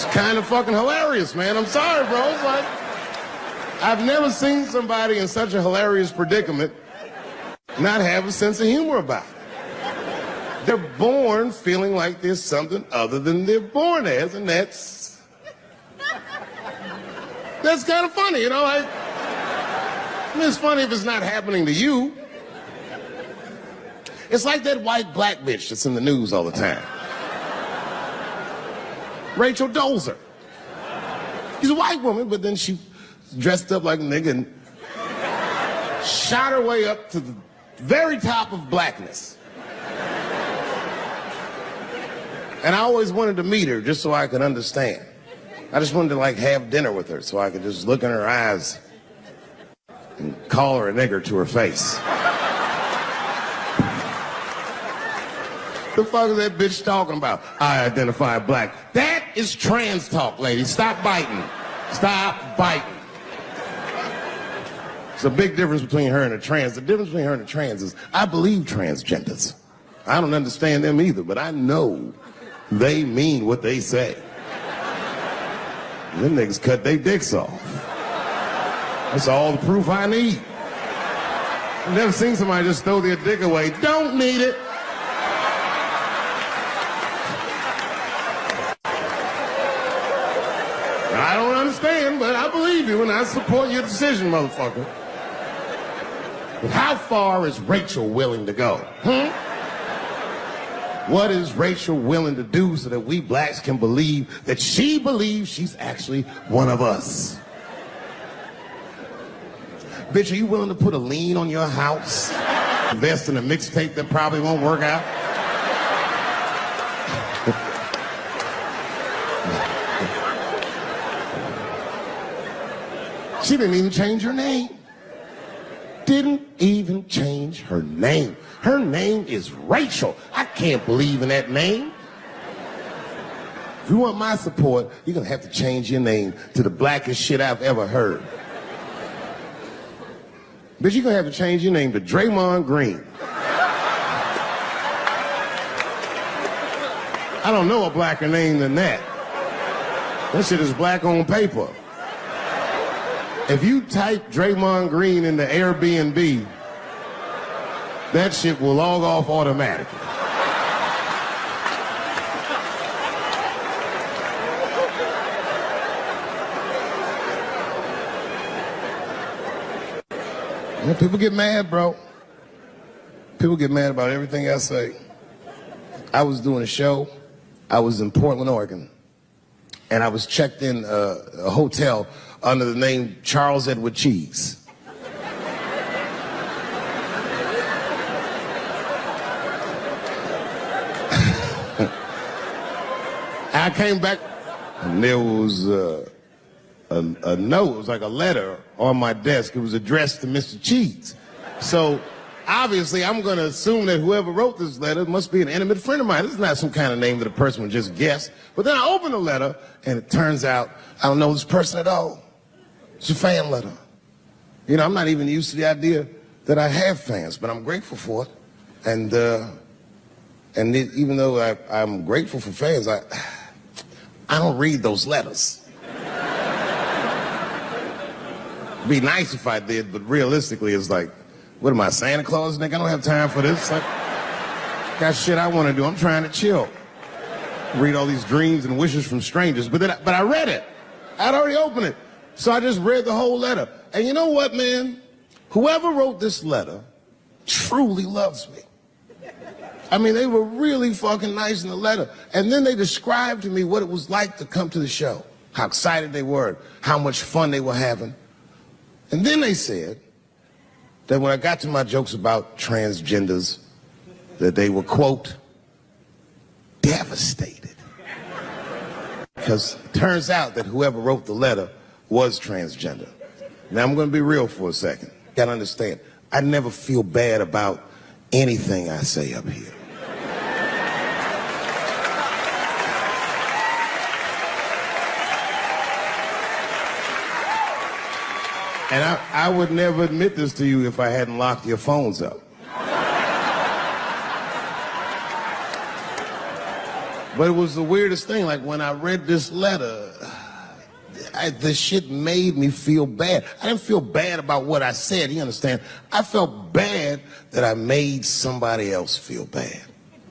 kind of fucking hilarious, man. I'm sorry, bro. It's like, I've never seen somebody in such a hilarious predicament not have a sense of humor about it. They're born feeling like there's something other than they're born as, and that's kind of funny, you know? I mean, it's funny if it's not happening to you. It's like that white black bitch that's in the news all the time. Rachel Dolezal. She's a white woman, but then she dressed up like a nigga and shot her way up to the very top of blackness. And I always wanted to meet her just so I could understand. I just wanted to like have dinner with her so I could just look in her eyes and call her a nigger to her face. The fuck is that bitch talking about? I identify black. That is trans talk, lady. Stop biting. Stop biting. There's a big difference between her and a trans. The difference between her and a trans is I believe transgenders. I don't understand them either, but I know they mean what they say. Them niggas cut their dicks off. That's all the proof I need. I've never seen somebody just throw their dick away. Don't need it. I don't understand, but I believe you and I support your decision, motherfucker. But how far is Rachel willing to go? What is Rachel willing to do so that we blacks can believe that she believes she's actually one of us? Bitch, are you willing to put a lien on your house? Invest in a mixtape that probably won't work out? She didn't even change her name. Didn't even change her name. Her name is Rachel. I can't believe in that name. If you want my support, you're gonna have to change your name to the blackest shit I've ever heard. Bitch, you're gonna have to change your name to Draymond Green. I don't know a blacker name than that. That shit is black on paper. If you type Draymond Green into Airbnb, that shit will log off automatically. Yeah, people get mad, bro. People get mad about everything I say. I was doing a show. I was in Portland, Oregon. And I was checked in a hotel under the name Charles Edward Cheese. I came back and there was a note. It was like a letter on my desk. It was addressed to Mr. Cheese. So obviously I'm going to assume that whoever wrote this letter must be an intimate friend of mine. This is not some kind of name that a person would just guess. But then I opened the letter and it turns out I don't know this person at all. It's a fan letter. You know, I'm not even used to the idea that I have fans, but I'm grateful for it. And even though I'm grateful for fans, I don't read those letters. It'd be nice if I did, but realistically, it's like, what am I, Santa Claus, nigga? I don't have time for this. Like, got shit I want to do. I'm trying to chill. Read all these dreams and wishes from strangers. But I read it. I'd already opened it. So I just read the whole letter. And you know what, man? Whoever wrote this letter truly loves me. I mean, they were really fucking nice in the letter. And then they described to me what it was like to come to the show, how excited they were, how much fun they were having. And then they said that when I got to my jokes about transgenders, that they were, quote, devastated. Because it turns out that whoever wrote the letter was transgender. Now, I'm going to be real for a second. You got to understand, I never feel bad about anything I say up here. And I would never admit this to you if I hadn't locked your phones up. But it was the weirdest thing. Like, when I read this letter, this shit made me feel bad. I didn't feel bad about what I said, you understand? I felt bad that I made somebody else feel bad.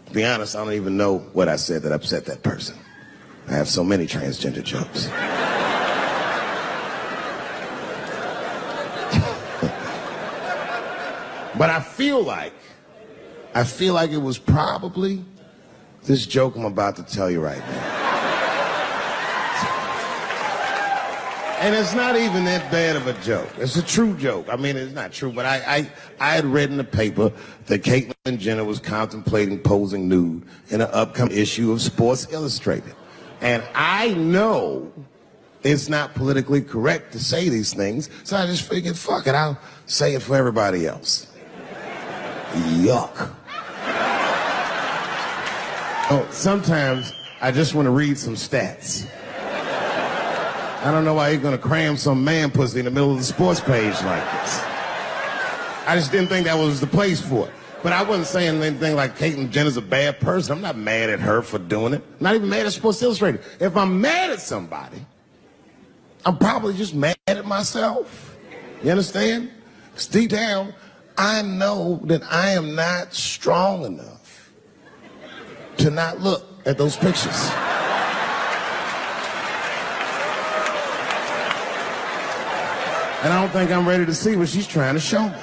To be honest, I don't even know what I said that upset that person. I have so many transgender jokes. But I feel like it was probably this joke I'm about to tell you right now. And it's not even that bad of a joke. It's a true joke. I mean, it's not true, but I had read in the paper that Caitlyn Jenner was contemplating posing nude in an upcoming issue of Sports Illustrated. And I know it's not politically correct to say these things, so I just figured, fuck it, I'll say it for everybody else. Yuck. Oh, sometimes I just want to read some stats. I don't know why you're going to cram some man pussy in the middle of the sports page like this. I just didn't think that was the place for it. But I wasn't saying anything like Caitlyn Jenner's a bad person. I'm not mad at her for doing it. I'm not even mad at Sports Illustrated. If I'm mad at somebody, I'm probably just mad at myself. You understand? Because deep down, I know that I am not strong enough to not look at those pictures. And I don't think I'm ready to see what she's trying to show me.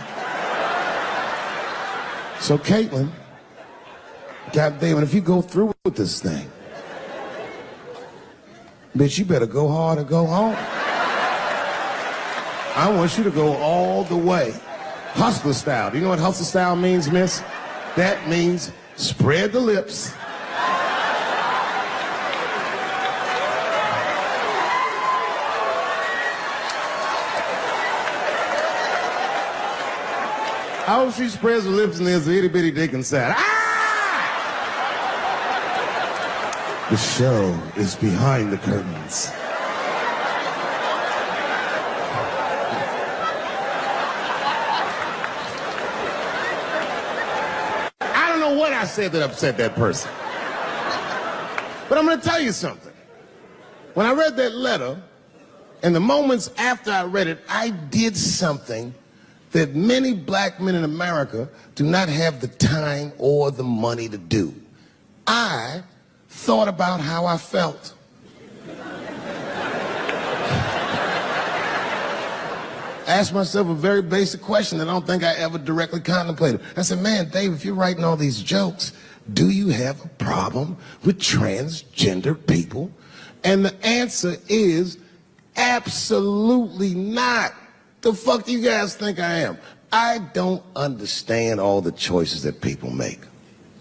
So Caitlyn, goddamn, if you go through with this thing, bitch, you better go hard or go home. I want you to go all the way. Hustler style. Do you know what hustler style means, miss? That means spread the lips. I hope she spreads her lips and there's an itty bitty dick inside. Ah! The show is behind the curtains. I don't know what I said that upset that person. But I'm going to tell you something. When I read that letter, and the moments after I read it, I did something that many black men in America do not have the time or the money to do. I thought about how I felt. I asked myself a very basic question that I don't think I ever directly contemplated. I said, man, Dave, if you're writing all these jokes, do you have a problem with transgender people? And the answer is absolutely not. The fuck do you guys think I am? I don't understand all the choices that people make.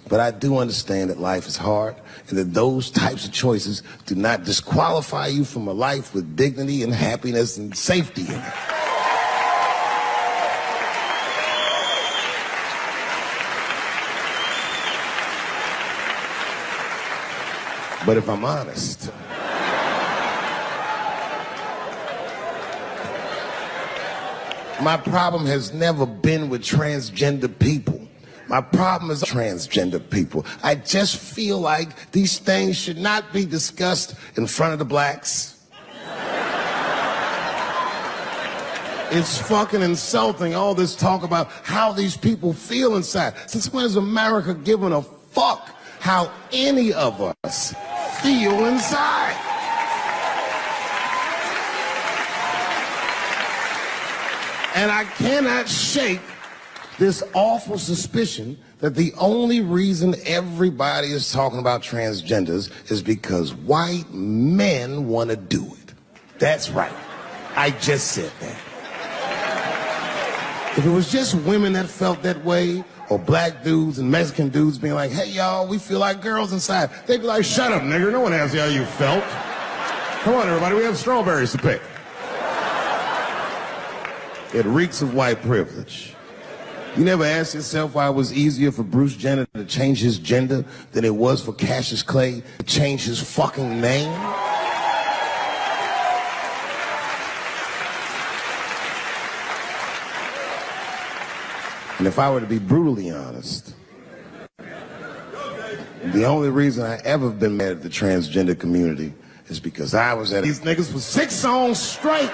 But I do understand that life is hard and that those types of choices do not disqualify you from a life with dignity and happiness and safety in it. But if I'm honest, my problem has never been with transgender people. My problem is transgender people. I just feel like these things should not be discussed in front of the blacks. It's fucking insulting, all this talk about how these people feel inside. Since when has America given a fuck how any of us feel inside? And I cannot shake this awful suspicion that the only reason everybody is talking about transgenders is because white men want to do it. That's right. I just said that. If it was just women that felt that way, or black dudes and Mexican dudes being like, hey, y'all, we feel like girls inside, they'd be like, shut up, nigger. No one asked you how you felt. Come on, everybody. We have strawberries to pick. It reeks of white privilege. You never asked yourself why it was easier for Bruce Jenner to change his gender than it was for Cassius Clay to change his fucking name? And if I were to be brutally honest, the only reason I ever been mad at the transgender community is because I was at these niggas for 6 songs straight.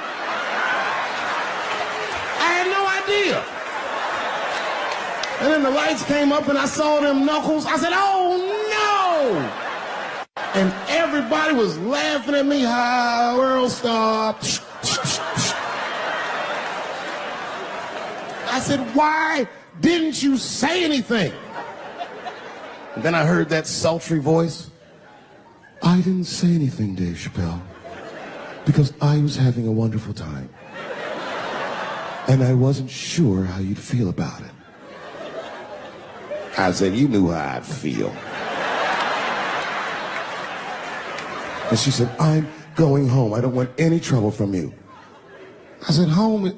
And then the lights came up and I saw them knuckles. I said, oh no! And everybody was laughing at me. Hi, world star. I said, why didn't you say anything? And then I heard that sultry voice. I didn't say anything, Dave Chappelle, because I was having a wonderful time. And I wasn't sure how you'd feel about it. I said, you knew how I'd feel. And she said, I'm going home. I don't want any trouble from you. I said, home,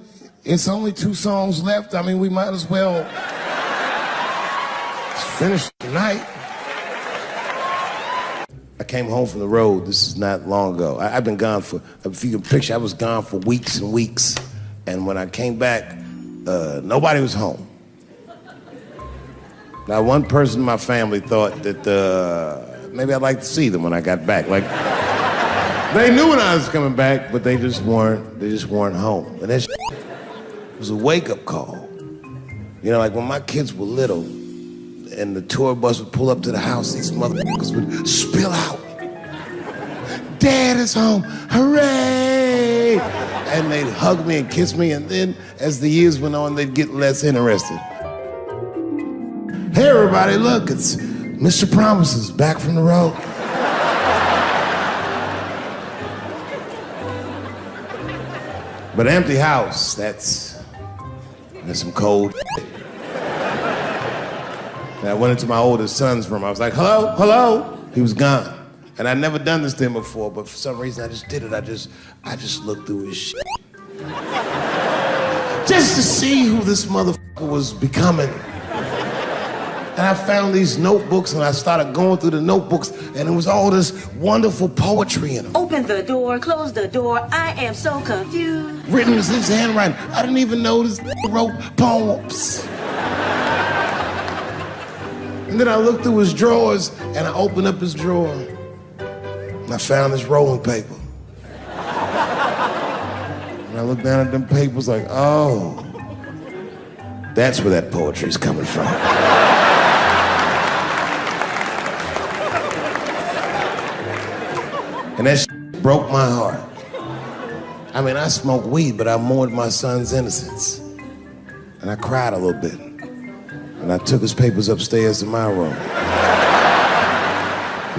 it's only 2 songs left. I mean, we might as well finish tonight. I came home from the road. This is not long ago. I've been gone for, if you can picture, I was gone for weeks and weeks. And when I came back, nobody was home. Now, one person in my family thought that maybe I'd like to see them when I got back. Like, they knew when I was coming back, but they just weren't home. And that was a wake-up call. You know, like when my kids were little and the tour bus would pull up to the house, these motherfuckers would spill out. Dad is home, hooray! And they'd hug me and kiss me, and then as the years went on, they'd get less interested. Hey everybody, look, it's Mr. Promises back from the road. But an empty house, that's some cold shit. And I went into my oldest son's room. I was like, hello, hello. He was gone. And I'd never done this to him before, but for some reason I just did it. I just looked through his shit. Just to see who this motherfucker was becoming. And I found these notebooks and I started going through the notebooks and it was all this wonderful poetry in them. Open the door, close the door, I am so confused. Written in his handwriting. I didn't even know this wrote poems. And then I looked through his drawers and I opened up his drawer and I found this rolling paper. And I looked down at them papers like, oh, that's where that poetry's coming from. And that broke my heart. I mean, I smoked weed, but I mourned my son's innocence. And I cried a little bit. And I took his papers upstairs to my room.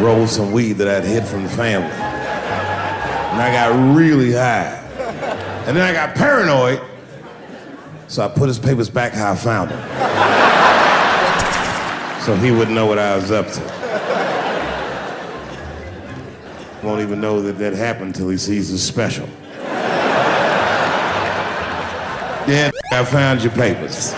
Rolled some weed that I'd hid from the family. And I got really high. And then I got paranoid, so I put his papers back how I found them. So he wouldn't know what I was up to. Won't even know that happened until he sees the special. Yeah, I found your papers.